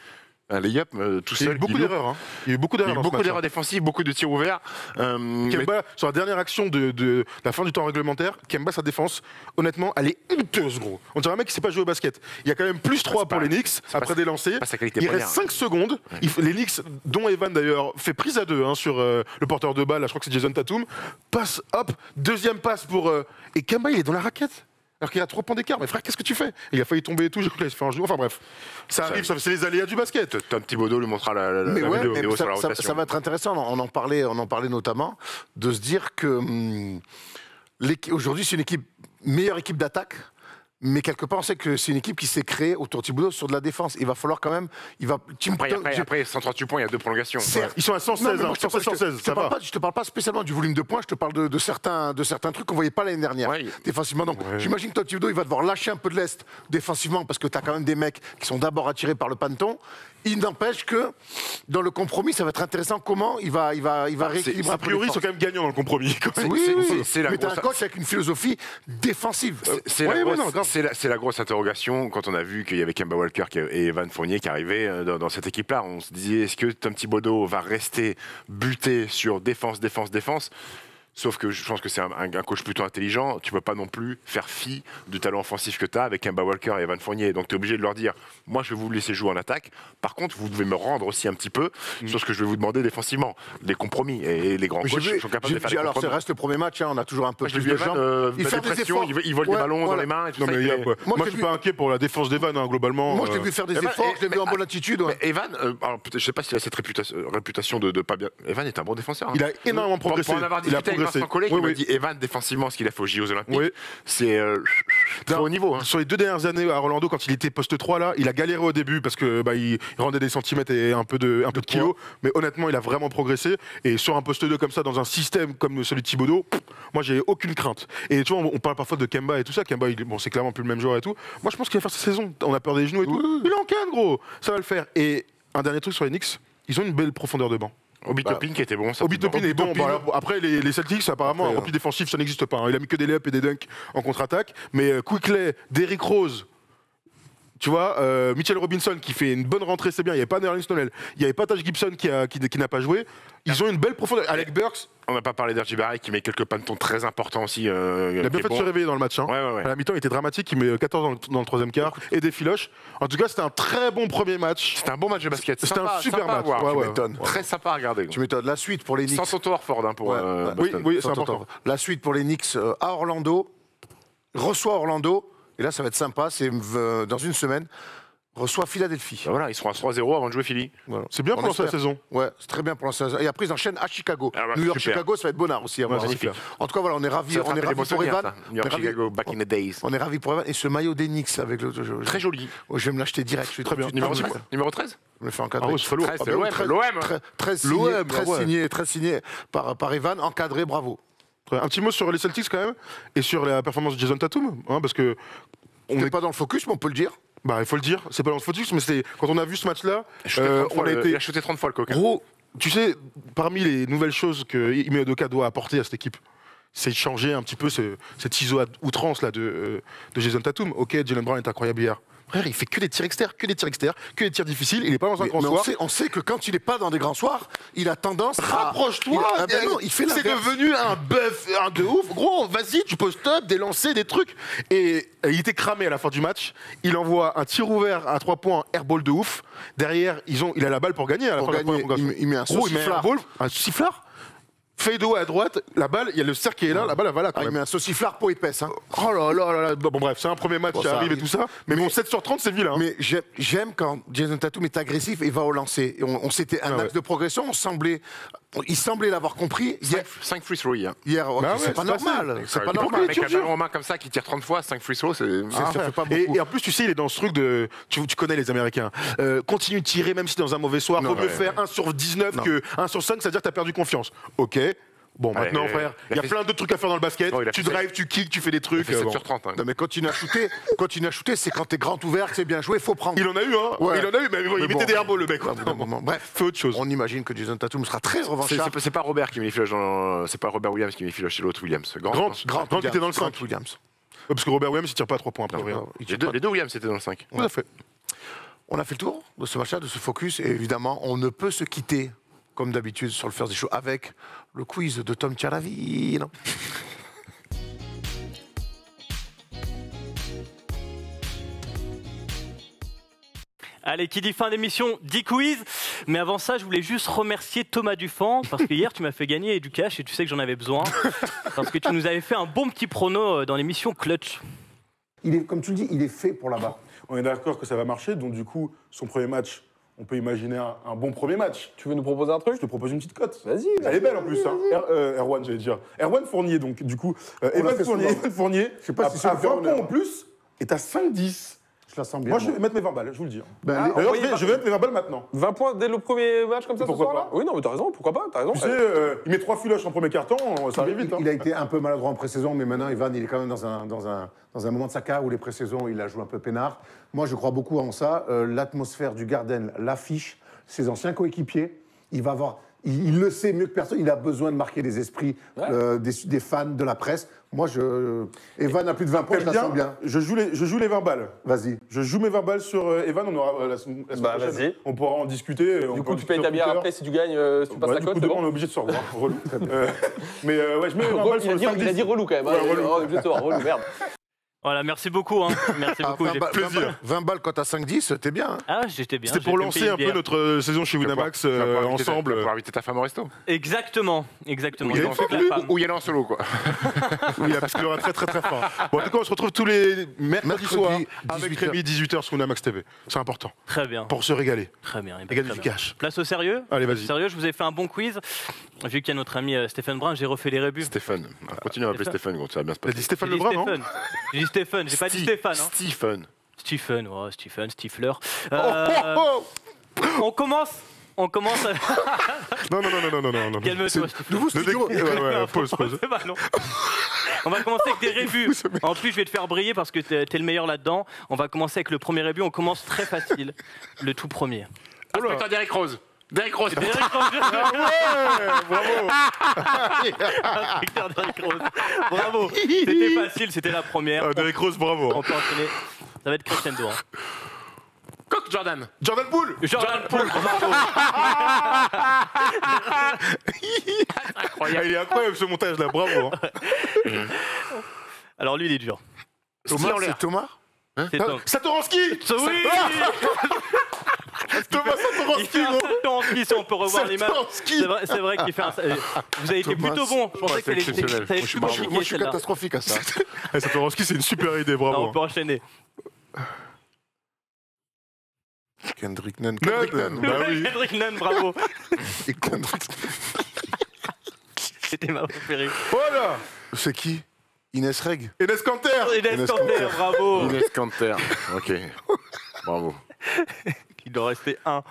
Un lay-up tout seul. Il y a eu beaucoup d'erreurs. Hein. Il y a eu beaucoup d'erreurs défensives, beaucoup de tirs ouverts. Kemba, sur la dernière action de la fin du temps réglementaire, Kemba, sa défense, honnêtement, elle est honteuse, gros. On dirait un mec qui sait pas jouer au basket. Il y a quand même +3 pour les Knicks après des lancers. Il reste 5 secondes. Les Knicks, dont Evan d'ailleurs, fait prise à 2 sur le porteur de balle, là, je crois que c'est Jason Tatum. Passe, hop, deuxième passe pour. Et Kemba, il est dans la raquette. Alors qu'il a 3 points d'écart. Mais frère, qu'est-ce que tu fais? Il a failli tomber et tout, j'ai cru qu'il allait se faire un genou. Enfin bref, ça arrive, c'est les aléas du basket. Tom Thibodeau lui montrera la vidéo sur la rotation. Ça va être intéressant, on en parlait notamment, de se dire que aujourd'hui c'est une meilleure équipe d'attaque. Mais quelque part, on sait que c'est une équipe qui s'est créée autour de Thibodeau sur de la défense. Il va falloir quand même. Après 138 points, il y a 2 prolongations. Ils sont à 116. Je te parle pas spécialement du volume de points, je te parle de certains trucs qu'on voyait pas l'année dernière, défensivement. Donc j'imagine que toi, Thibodeau, il va devoir lâcher un peu de l'Est défensivement parce que tu as quand même des mecs qui sont d'abord attirés par le panton. Il n'empêche que dans le compromis, ça va être intéressant comment il va rééquilibrer. A priori, ils sont quand même gagnants dans le compromis. Oui, mais t'as un coach avec une philosophie défensive. C'est la grosse interrogation quand on a vu qu'il y avait Kemba Walker et Evan Fournier qui arrivaient dans cette équipe-là. On se disait, est-ce que Tom Thibodeau va rester buté sur défense? Sauf que je pense que c'est un coach plutôt intelligent. Tu ne peux pas non plus faire fi du talent offensif que tu as avec Kemba Walker et Evan Fournier. Donc tu es obligé de leur dire, moi je vais vous laisser jouer en attaque. Par contre, vous devez me rendre aussi un petit peu sur ce que je vais vous demander défensivement. Les compromis. Et les grands coachs sont capables de faire des compromis. Alors ça reste le premier match, on a toujours un peu plus de gens. Il fait des efforts. Il vole des ballons dans les mains. Et tout ça. Moi je suis pas inquiet pour la défense d'Evan, globalement. Moi je l'ai vu faire des efforts, je l'ai vu en bonne attitude. Evan, je ne sais pas s'il a cette réputation de pas bien. Evan est un bon défenseur. Il a énormément progressé. Pour en avoir discuté avec Vincent Collet, qui m'a dit Evan défensivement, ce qu'il a fait aux JO Olympiques, c'est très haut niveau. Hein. Sur les 2 dernières années à Orlando, quand il était poste 3 là, il a galéré au début parce que il rendait des centimètres et un peu de kilos, mais honnêtement il a vraiment progressé. Et sur un poste 2 comme ça, dans un système comme celui de Thibodeau, moi j'ai aucune crainte. Et tu vois, on parle parfois de Kemba et tout ça. Kemba, c'est clairement plus le même joueur et tout. Moi je pense qu'il va faire sa saison. On a peur des genoux et tout. Il est en canne, gros. Ça va le faire. Et un dernier truc sur les Knicks, ils ont une belle profondeur de banc. Obi Toppin qui était bon. Obi Toppin est bon. Après, les Celtics, apparemment, un repli défensif, ça n'existe pas. Hein. Il a mis que des layups et des dunks en contre-attaque. Mais Quickley, Derrick Rose, tu vois, Mitchell Robinson qui fait une bonne rentrée, c'est bien. Il n'y avait pas Nerlens Noel, il n'y avait pas Taj Gibson qui n'a pas joué. Ils ont une belle profondeur. Alec Burks. On n'a pas parlé d'R.J. Barrett qui met quelques pantons très importants aussi. Il a bien fait de se réveiller dans le match. Hein. Ouais. À la mi-temps, il était dramatique. Il met 14 dans le troisième quart et des filoches. En tout cas, c'était un très bon premier match. C'était un bon match de basket. C'était un super match. Tu m'étonnes. Très sympa à regarder. Tu m'étonnes. La suite pour les Knicks. Sans Toto Horford pour oui, c'est important. La suite pour les Knicks à Orlando. Reçoit Orlando. Et là, ça va être sympa. C'est dans une semaine. Reçoit Philadelphie. Ben voilà, ils seront à 3-0 avant de jouer Philly. Voilà. C'est bien pour lancer la saison. Ouais, c'est très bien pour lancer la saison. Et après, ils enchaînent à Chicago. New York, super. Chicago, ça va être bonnard aussi. À voir. En tout cas, voilà, on est ravis. On est ravis pour Evan. New York, Chicago, back in the days. On est ravis pour Evan. Et ce maillot des Knicks avec le. Très joli. Je vais me l'acheter direct. Je suis très bien. Numéro 13 Je me fais encadrer. Très signé par Evan, encadré, bravo. Un petit mot sur les Celtics quand même et sur la performance de Jason Tatum, hein, parce que on n'est pas dans le focus, mais on peut le dire. Il faut le dire, c'est pas dans le focus, mais c'est quand on a vu ce match-là, il a shooté 30 fois le coq. Gros, tu sais, parmi les nouvelles choses que Ime Udoka doit apporter à cette équipe, c'est de changer un petit peu cette ciseau à outrance là de Jason Tatum. Ok, Jaylen Brown est incroyable hier. Frère, il fait que des tirs externes, que des tirs difficiles. Il n'est pas dans un grand soir. On sait que quand il n'est pas dans des grands soirs, il a tendance à... Rapproche-toi. Il fait c'est devenu un bœuf, un de ouf. Gros, vas-y, tu post-up, des lancers, des trucs. Et il était cramé à la fin du match. Il envoie un tir ouvert à 3 points, airball de ouf. Derrière, il a la balle pour gagner. À la fin il met un sauciflard. Un sifflard. Fade away à droite, la balle, il y a le cercle qui est là, la balle, elle va là. Il met un sauciflard peau épaisse. Hein. Oh là là. Bon, bref, c'est un premier match qui arrive et tout ça. Mais bon, 7 sur 30, c'est vilain. Mais j'aime quand Jason Tatum est agressif et va au lancer. On c'était un axe de progression, il semblait l'avoir compris. 5 free throws hier. C'est pas normal. C'est pas normal. Avec un ballon en main comme ça qui tire 30 fois, 5 free throws, ça fait pas beaucoup. Et en plus, tu sais, il est dans ce truc de. Tu connais les Américains. Continue de tirer, même si dans un mauvais soir. Faut mieux faire 1 sur 19 que 1 sur 5, c'est-à-dire que tu as perdu confiance. Ok. Bon, maintenant, frère, il y a plein d'autres trucs à faire dans le basket. Tu drives, tu kicks, tu fais des trucs. 7 sur 30. Non, mais continue à shooter, c'est quand t'es grand ouvert, c'est bien joué, faut prendre. Il en a eu, hein. Ouais. Il en a eu, mais il mettait des airballs, le mec. Bref, fais autre chose. On imagine que Jason Tatum sera très revanchard. C'est pas Robert qui met les filoches c'est pas Robert Williams qui met les filoches chez l'autre Williams. Grant était dans le 5. Williams. Parce que Robert Williams, il tire pas à 3 points après. Les deux Williams étaient dans le 5. Tout à fait. On a fait le tour de ce match-là, de ce focus, et évidemment, on ne peut se quitter comme d'habitude sur le First Show, avec le quiz de Tom Chiaravino. Allez, qui dit fin d'émission, dit quiz. Mais avant ça, je voulais juste remercier Thomas Dufan, parce que hier, tu m'as fait gagner du cash et tu sais que j'en avais besoin. Parce que tu nous avais fait un bon petit prono dans l'émission Clutch. Comme tu le dis, il est fait pour là-bas. On est d'accord que ça va marcher, donc du coup, son premier match, on peut imaginer un bon premier match. Tu veux nous proposer un truc? Je te propose une petite cote. Vas-y. Elle est belle en plus. Hein. Erwan, j'allais dire. Erwan Fournier, donc du coup. Evan Fournier, je sais pas si à 20 points en plus, est à 5-10. Je la sens bien. Moi, je vais mettre mes 20 balles, je vous le dis. D'ailleurs, je vais mettre mes 20 balles maintenant. 20 points dès le premier match comme ça ce soir-là? Pourquoi pas? Oui, non, mais t'as raison, pourquoi pas? T'as raison. Tu sais, il met 3 filoches en premier carton, ça arrive vite. Il a été un peu maladroit en pré-saison, mais maintenant, Evan, il est quand même dans un moment de sa carrière où les pré-saisons, il a joué un peu peinard. Moi, je crois beaucoup en ça. L'atmosphère du Garden, l'affiche, ses anciens coéquipiers, il va avoir... Il le sait mieux que personne, il a besoin de marquer les esprits des fans, de la presse. Moi, Evan a plus de 20 points, je la sens bien. Je joue les 20 balles. Vas-y. Je joue mes 20 balles sur Evan, on aura la semaine prochaine. On pourra en discuter. Du coup, tu payes ta bière après si tu gagnes, si tu passes la cote. Du coup, on est obligé de se revoir. Relou. Mais ouais, je mets 20 balles sur le 5-10. Il a dit relou quand même. On est obligé de se revoir. Relou, merde. Voilà, merci beaucoup. Merci beaucoup. 20 balles quand t'as 5-10, t'es bien. Hein. Ah, j'étais bien. C'était pour lancer un peu notre saison chez Winamax ensemble. Pour inviter ta femme au resto. Exactement. Ou y aller en solo, quoi. Oui, parce qu'il aura très fort. Bon, en tout cas, on se retrouve tous les mercredis soirs avec Rémi, 18h sur Winamax TV. C'est important. Très bien. Pour se régaler. Très bien. Et gagner du cash. Place au sérieux. Allez, vas-y. Sérieux, je vous ai fait un bon quiz. Vu qu'il y a notre ami Stéphane Brun, j'ai refait les rébus. Stéphane. Continue à m'appeler Stéphane, ça va bien se passer. T'as dit Stéphane Lebrun, non? J'ai dit Stephen, j'ai pas dit Stéphane. Hein. Stephen. Stephen, Stifler. On commence. Non. Calme-toi, Stephen. Pause. On va commencer avec des rébus. En plus, je vais te faire briller parce que t'es le meilleur là-dedans. On va commencer avec le premier rébut. On commence très facile. Le tout premier. Inspecteur Derrick Rose. Bravo. Inspecteur Derrick Rose. Bravo. C'était facile, c'était la première. Derrick Rose, bravo. On peut enchaîner. Ça va être crescendo. Hein. Coq Jordan. Jordan Poole. Bravo. Incroyable. Il est incroyable ce montage là, bravo. Hein. Alors lui, il est dur. Thomas, c'est Thomas C'est Tom. Satoransky. Oui. Thomas Il fait un Satoransky, si on peut revoir l'image. C'est vrai qu'il fait un... Vous avez été plutôt bon. Je pensais que ça allait être plus compliqué. Moi, je suis catastrophique à ça. Satoransky, c'est une super idée, bravo. On peut enchaîner. Kendrick Nunn. Bah oui. Kendrick Nunn, bravo. Et Kendrick... C'était ma préférée. Voilà. C'est qui Inès Reg. Enes Kanter. Enes Kanter, bravo. Inès Kanter. Ok. Bravo. Il doit rester un.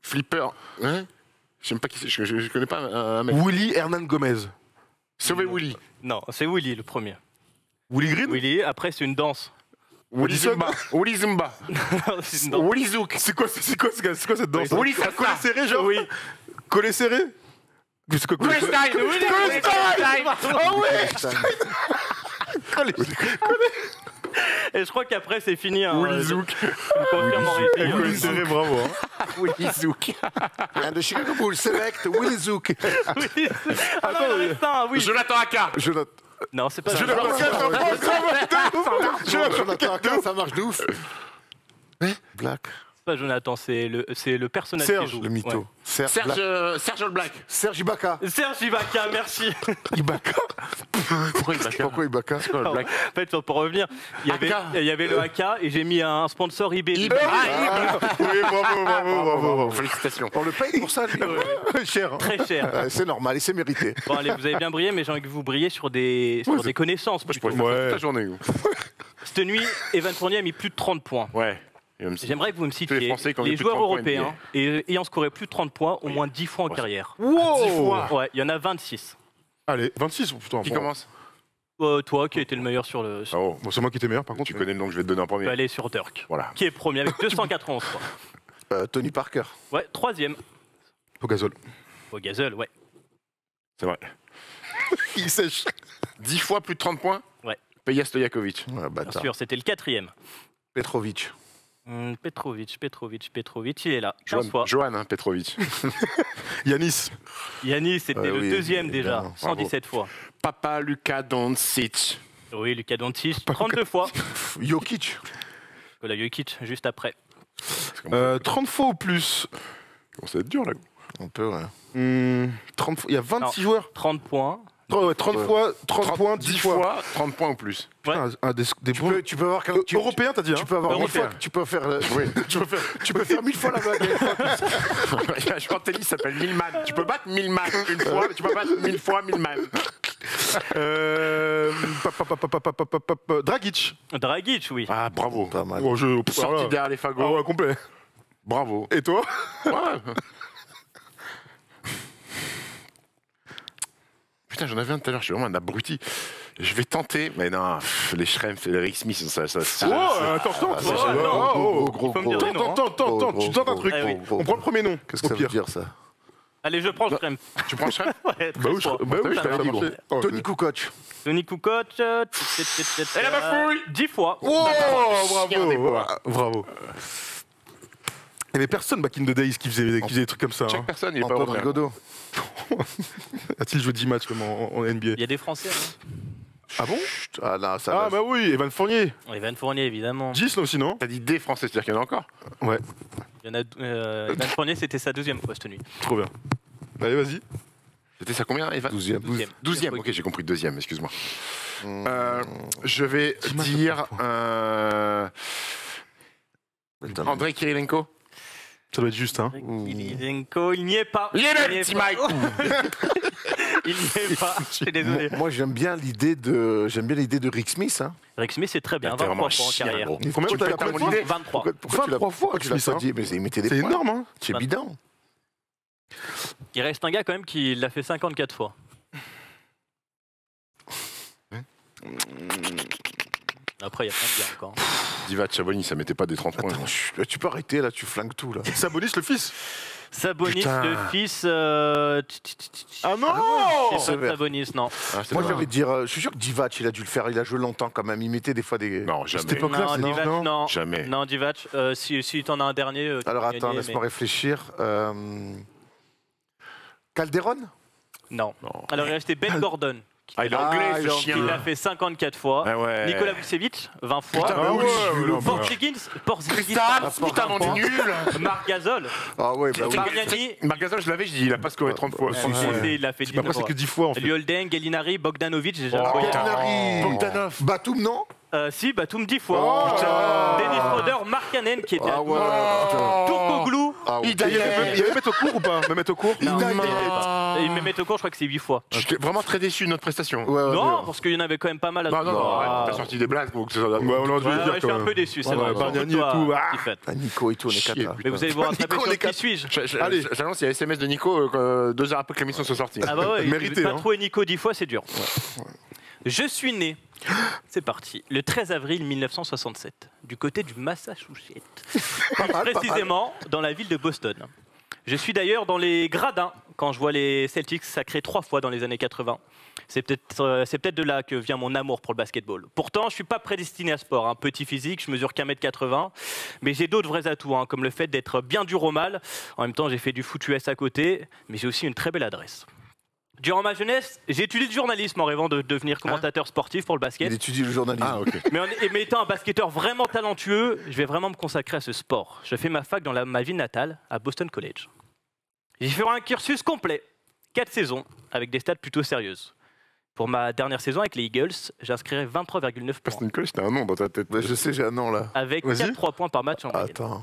Flipper. Hein? Je sais pas qui c'est. Je connais pas un mec. Willy Hernan Gomez. Sauver Willy. Non, c'est Willy le premier. Willy Green. Willy, après c'est une danse. Willy Zumba. Willy Zumba. C'est une danse. Willy Zouk. C'est quoi cette danse? Willy Zumba. Collet serré, genre. Oui. Collet serré. C'est quoi collet serré? Ah ouais. Et je crois qu'après c'est fini. Hein, Willy Zouk. Collet serré, bravo. Willy Zouk. And the Chicago Bulls select Willy Zouk. Attends, oui. Jonathan Aka. Non, c'est pas Jonathan Aka, ça marche de ouf. Black. C'est pas Jonathan, c'est le personnage Serge, qui joue. Le mytho. Ouais. Serge le Black. Serge Ibaka. Serge Ibaka, merci. Ibaka. Pourquoi Ibaka? En fait, pour revenir, il y avait le AK et j'ai mis un sponsor eBay. Oui, bravo. Félicitations. On le paye pour ça, lui. Cher. Hein. Très cher. C'est normal, et c'est mérité. Bon, allez, vous avez bien brillé, mais j'ai envie que vous brilliez sur des connaissances. Je pourrais faire ça toute la journée. Cette nuit, Evan Fournier a mis plus de 30 points. Ouais. J'aimerais que vous me citiez les joueurs joueurs européens ayant scoré plus de 30 points au moins 10 fois en carrière. 10 fois. Ouais, il y en a 26. Allez, 26. Putain, Qui commence? Toi qui étais le meilleur sur le... Bon, c'est moi qui étais meilleur, par contre. Tu connais le nom que je vais te donner en Tu peux premier. aller sur Dirk, Voilà. qui est premier avec 291 fois. Tony Parker. Ouais, troisième. Pogazol. Pogazol, ouais. C'est vrai. Il sèche. 10 fois plus de 30 points? Ouais. Peja Stojakovic. Ouais, Bien bâtard. sûr, c'était le quatrième. Petrovic. Petrovic, il est là. 15 fois. Johan Petrovic. Yanis. Yanis, c'était le deuxième déjà, évidemment. 117 fois. Papa Luka Doncic. Oui, Luka Doncic, 32 fois. Jokic. Voilà, Jokic, juste après. 30 fois ou plus. Bon, ça va être dur là. On peut, ouais. 30 fois. Il y a 26 Non. joueurs. 30 points. 30 fois, 30 points, 10 fois. 30 points ou plus. Putain, des bons- Tu peux avoir... Européen, t'as dit, hein? Tu peux avoir 1000 Européen. fois... Tu peux faire... Oui. Tu peux faire 1000 fois la blague. Il y a un joueur de tennis qui s'appelle Milman. Tu peux battre Milman une fois, tu peux battre 1000 fois Milman. Dragic. Dragic, oui. Ah, bravo. Pas mal. Bon, Sorti derrière les fagots. Ah ouais, complet. Bravo. Et toi? Ouais. Putain, j'en avais un tout à l'heure, je suis vraiment un abruti. Je vais tenter, mais non, les Schrempf et les Rick Smith, ça. Attends. Gros. Faut me dire des noms, hein. Attends, tu tentes un truc. Ah oui. On prend le premier nom. Qu'est-ce que ça veut dire, ça? Allez, je prends Schrempf. Tu prends le Schrempf? Ouais, Bah oui, je ça t'avais dit, marche. gros. Tony Kukoc. Tony Kukoc. Et la bafouille 10 fois. Oh, Chien des bois. bravo. Il n'y avait personne back in the days qui faisait des trucs comme ça. Chaque Hein. personne, il est pas Antoine européen. Rigaudot. A-t-il joué 10 matchs comme en NBA? Il y a des Français. Hein. Ah bon? Ah non, ça Ah va. bah oui, Evan Fournier. Evan Fournier, évidemment. 10 là aussi, non? T'as dit des Français, c'est-à-dire qu'il y en a encore? Ouais, Il y en a, Evan Fournier, c'était sa deuxième fois cette nuit. trop bien. Allez, vas-y. C'était ça combien, Evan? 12e. 12e, ok, j'ai compris deuxième, excuse-moi. Je vais dire Andrei Kirilenko. Ça doit être juste, hein. Kirilenko, il n'y est pas. Il est là, petit Mike. Il n'y est pas, je suis désolé. Moi, j'aime bien l'idée de Rick Smith. Hein. Rick Smith, c'est très bien, 23 fois en carrière. Combien tu as mon idée 23. Pourquoi 23 fois, tu l'as pas dit? Mais il mettait des C'est points. énorme, hein. C'est évident. Il reste un gars quand même qui l'a fait 54 fois. Après, il y a plein de gars encore. Divac, Sabonis, ça mettait pas des 30 points. Attends, tu peux arrêter là, tu flingues tout là. Sabonis, le fils. Sabonis, Putain. le fils. Ah non C'est pas Sabonis, non. Moi, j'ai envie de dire, je suis sûr que Divac, il a dû le faire. Il a joué longtemps quand même. Il mettait des fois des. Non, jamais. Cette époque-là, Non, Divac, non. Jamais. Non, Divac, si t'en as un dernier. tu Alors peux attends, gagner, laisse-moi réfléchir. Calderon? Non. Alors, il restait Ben Gordon. Ah, il est anglais, il ce est chien. Il l'a fait 54 fois. Ah ouais. Nicolas Vucevic, 20 fois. Putain, Ah oui, ouais, j'ai vu le Porzingis, Putain, on est nul. Marc Gasol, Ah ouais, bah oui. Mariani, Marc Gasol, je l'avais, je dis, il a pas scoré 30 fois. il l'a fait 19 Après, c'est fois. que 10 fois, en fait. Liolden, Gallinari, Bogdanovic, j'ai jamais Oh, envoyé. Gallinari. Bogdanov. Batum, non? Si, Batum 10 fois. Dennis Schroeder, Markkanen qui était à Ah ouais. Turcoglou. Ah ouais. Il y avait mettre au cours ou pas mettre au cours Non, Ida, il il y est- avait pas. Et il me met au cours, je crois que c'est 8 fois. J'étais vraiment très déçu de notre prestation. Ouais, ouais, Non, ouais. parce qu'il y en avait quand même pas mal à Non, non, non, Ah. arrête, t'as sorti des blagues. Donc ça doit- Ouais, on aurait dû Ouais, le dire je suis quand un même. peu déçu, c'est Ouais, vrai. Bargnani Surtout et toi, tout, ah. Tiffany. Ah, Nico et tout, on est Chier, quatre. Mais vous allez vous rattraper Nico, sur les qui quatre. suis-je. Allez. J'annonce, il y a SMS de Nico 2 heures après que l'émission soit sortie. Ah bah ouais, Mérité, pas hein. trouver Nico 10 fois, c'est dur. Je suis né, c'est parti, le 13 avril 1967, du côté du Massachusetts. Pas mal, pas Précisément dans la ville de Boston. Je suis d'ailleurs dans les gradins quand je vois les Celtics sacrés 3 fois dans les années 80. C'est peut-être de là que vient mon amour pour le basketball. Pourtant, je ne suis pas prédestiné à ce sport. Un petit physique, je mesure qu'1m80. Mais j'ai d'autres vrais atouts, comme le fait d'être bien dur au mal. En même temps, j'ai fait du foot US à côté, mais j'ai aussi une très belle adresse. Durant ma jeunesse, j'ai étudié le journalisme en rêvant de devenir commentateur sportif pour le basket. Il étudie le journalisme. Ah, ok. Mais étant un basketteur vraiment talentueux, je vais vraiment me consacrer à ce sport. Je fais ma fac dans ma ville natale, à Boston College. J'y ferai un cursus complet, 4 saisons, avec des stats plutôt sérieuses. Pour ma dernière saison avec les Eagles, j'inscrirai 23,9 points, Boston College, c'était un nom dans ta tête. Ouais, je sais, j'ai un nom là. avec Vas-y. 4-3 points par match en moyenne. Attends.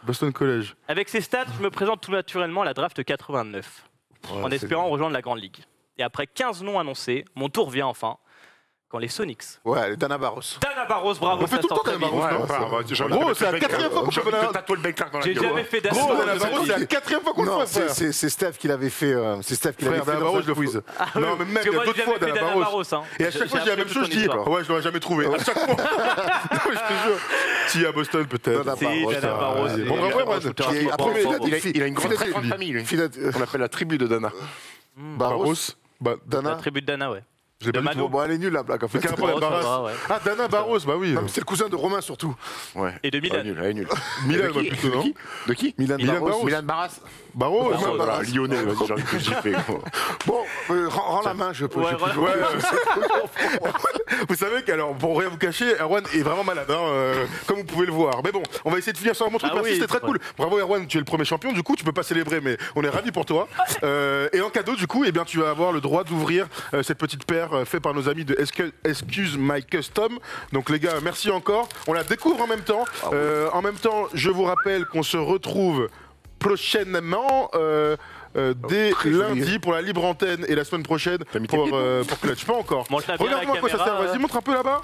Boston College. Avec ces stats, je me présente tout naturellement à la draft 89, en Ouais, espérant rejoindre la Grande Ligue. Et après 15 noms annoncés, mon tour vient enfin, quand les Sonics. Ouais, Dana Barros. Dana Barros, bravo, On fait ça tout le sort temps très Dana vite. Barros, non Gros, c'est la 4e fois qu'on J'ai fait envie de Dana tatouer le Ben Clark dans la J'ai gueule. jamais fait Gros, d'assaut. Dana Barros, c'est la 4e fois qu'on le Non, fait, frère. c'est Steph qui l'avait fait. C'est Steph qui l'avait Frère, fait Dana dans Barros, un je le quiz. Non, mais même, Parce que il y a moi, d'autres j'ai fois jamais fait Dana Dana Barros. Barros. Et à chaque fois, je dis la même chose, je dis, ouais, je l'aurais jamais trouvé. À chaque fois. Non, je te jure. Si, à Boston, peut-être. Dana Si, Barros, Dana Barros. Vas-y. Bon, bravo, Erwan. Qui est- après, Il a une grande, très grande Philadelphie. famille, lui. Philadelphie. On appelle la tribu de Dana. Barros. Bah, La Dana. tribu de Dana, ouais. je l'ai De pas du Manu. tout. Bon, elle est nulle la blague en fait. Mais carrément, la Oh, ça Barras. va, ouais. Ah, Dana Barros, bah oui. Non, mais c'est le cousin de Romain surtout. Ouais. Et de Elle est Milan. nulle, elle est nulle. Milan, De bah, qui plutôt, non De qui Milan Milan Barros. Barros. Milan Barras. Barros, Oh, ouais. Voilà, Lyonnais, vas-y, j'ai envie de gifler. Bon, rends la main, je peux. Ouais, j'ai plus- voilà. Vous savez qu'alors, pour rien vous cacher, Erwan est vraiment malade, comme vous pouvez le voir. Mais bon, on va essayer de finir sur un bon truc. Ah Merci, oui, c'était très ouais. cool. Bravo Erwan, tu es le premier champion, du coup, tu peux pas célébrer, mais on est ravis pour toi. Et en cadeau, du coup, eh bien, tu vas avoir le droit d'ouvrir cette petite paire faite par nos amis de Excuse My Custom. Donc les gars, merci encore. On la découvre en même temps. En même temps, je vous rappelle qu'on se retrouve prochainement. Dès très lundi joli. pour la libre antenne et la semaine prochaine mis tes pour pieds Clutch. Pas encore. Montre-la bien à la Regarde-moi à quoi ça sert. caméra, Vas-y, montre un peu là-bas.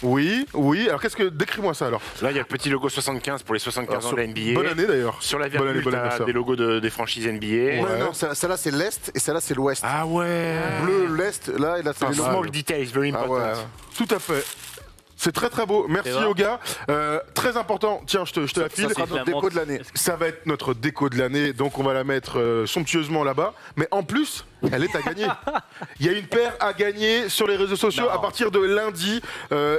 Oui, oui. Alors qu'est-ce que décris-moi ça alors. Là, il y a le petit logo 75 pour les 75 ans de la NBA. Bonne année d'ailleurs. Sur la Bonne année, virgule, bon t'as anniversaire. des logos des franchises NBA. Ouais, non, celle-là c'est l'Est et celle-là c'est l'Ouest. Ah ouais. Bleu, l'Est, là, et là c'est les Small details, very Ah important. ouais. Tout à fait. C'est très très beau. Merci C'est vrai. aux gars. Très important. Tiens, je te la file. Ça sera notre déco de l'année. Ça va être notre déco de l'année, donc on va la mettre somptueusement là-bas. Mais en plus, elle est à gagner. Il y a une paire à gagner sur les réseaux sociaux à partir de lundi.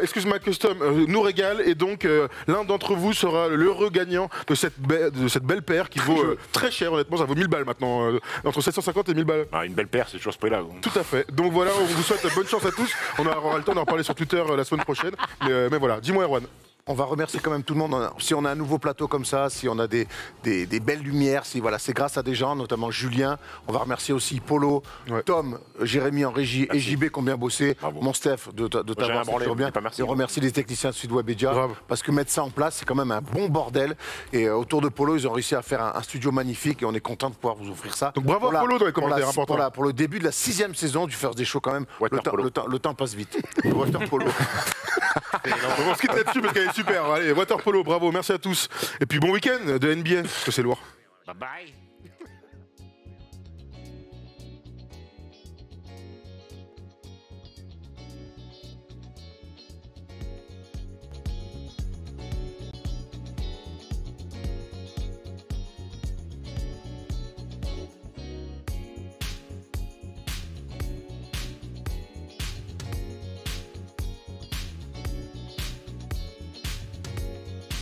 Excuse-moi, Custom nous régale et donc l'un d'entre vous sera l'heureux gagnant de cette belle paire qui vaut très cher. Honnêtement, ça vaut 1000 balles maintenant, entre 750 et 1000 balles. Ah, une belle paire, c'est toujours ce prix-là. Tout à fait. Donc voilà, on vous souhaite bonne chance à tous. On aura le temps d'en reparler sur Twitter la semaine prochaine. Mais voilà, dis-moi Erwan. On va remercier quand même tout le monde. Si on a un nouveau plateau comme ça, si on a des belles lumières, si voilà, c'est grâce à des gens, notamment Julien. On va remercier aussi Polo, Tom, Jérémy en régie et JB qui ont bien bossé. Bravo. Mon Steph de t'avoir fait bien. Et on remercie les techniciens de Sud-Web Media parce que mettre ça en place, c'est quand même un bon bordel. Et autour de Polo, ils ont réussi à faire un studio magnifique et on est content de pouvoir vous offrir ça. Donc bravo à Polo dans les commentaires, important. Pour le début de la 6e saison du First Day Show quand même. Le temps passe vite. Water Polo. On va se quitter là-dessus parce qu'elle est super. Allez, Water Polo, bravo, merci à tous. Et puis bon week-end de NBA, parce que c'est lourd. Bye bye.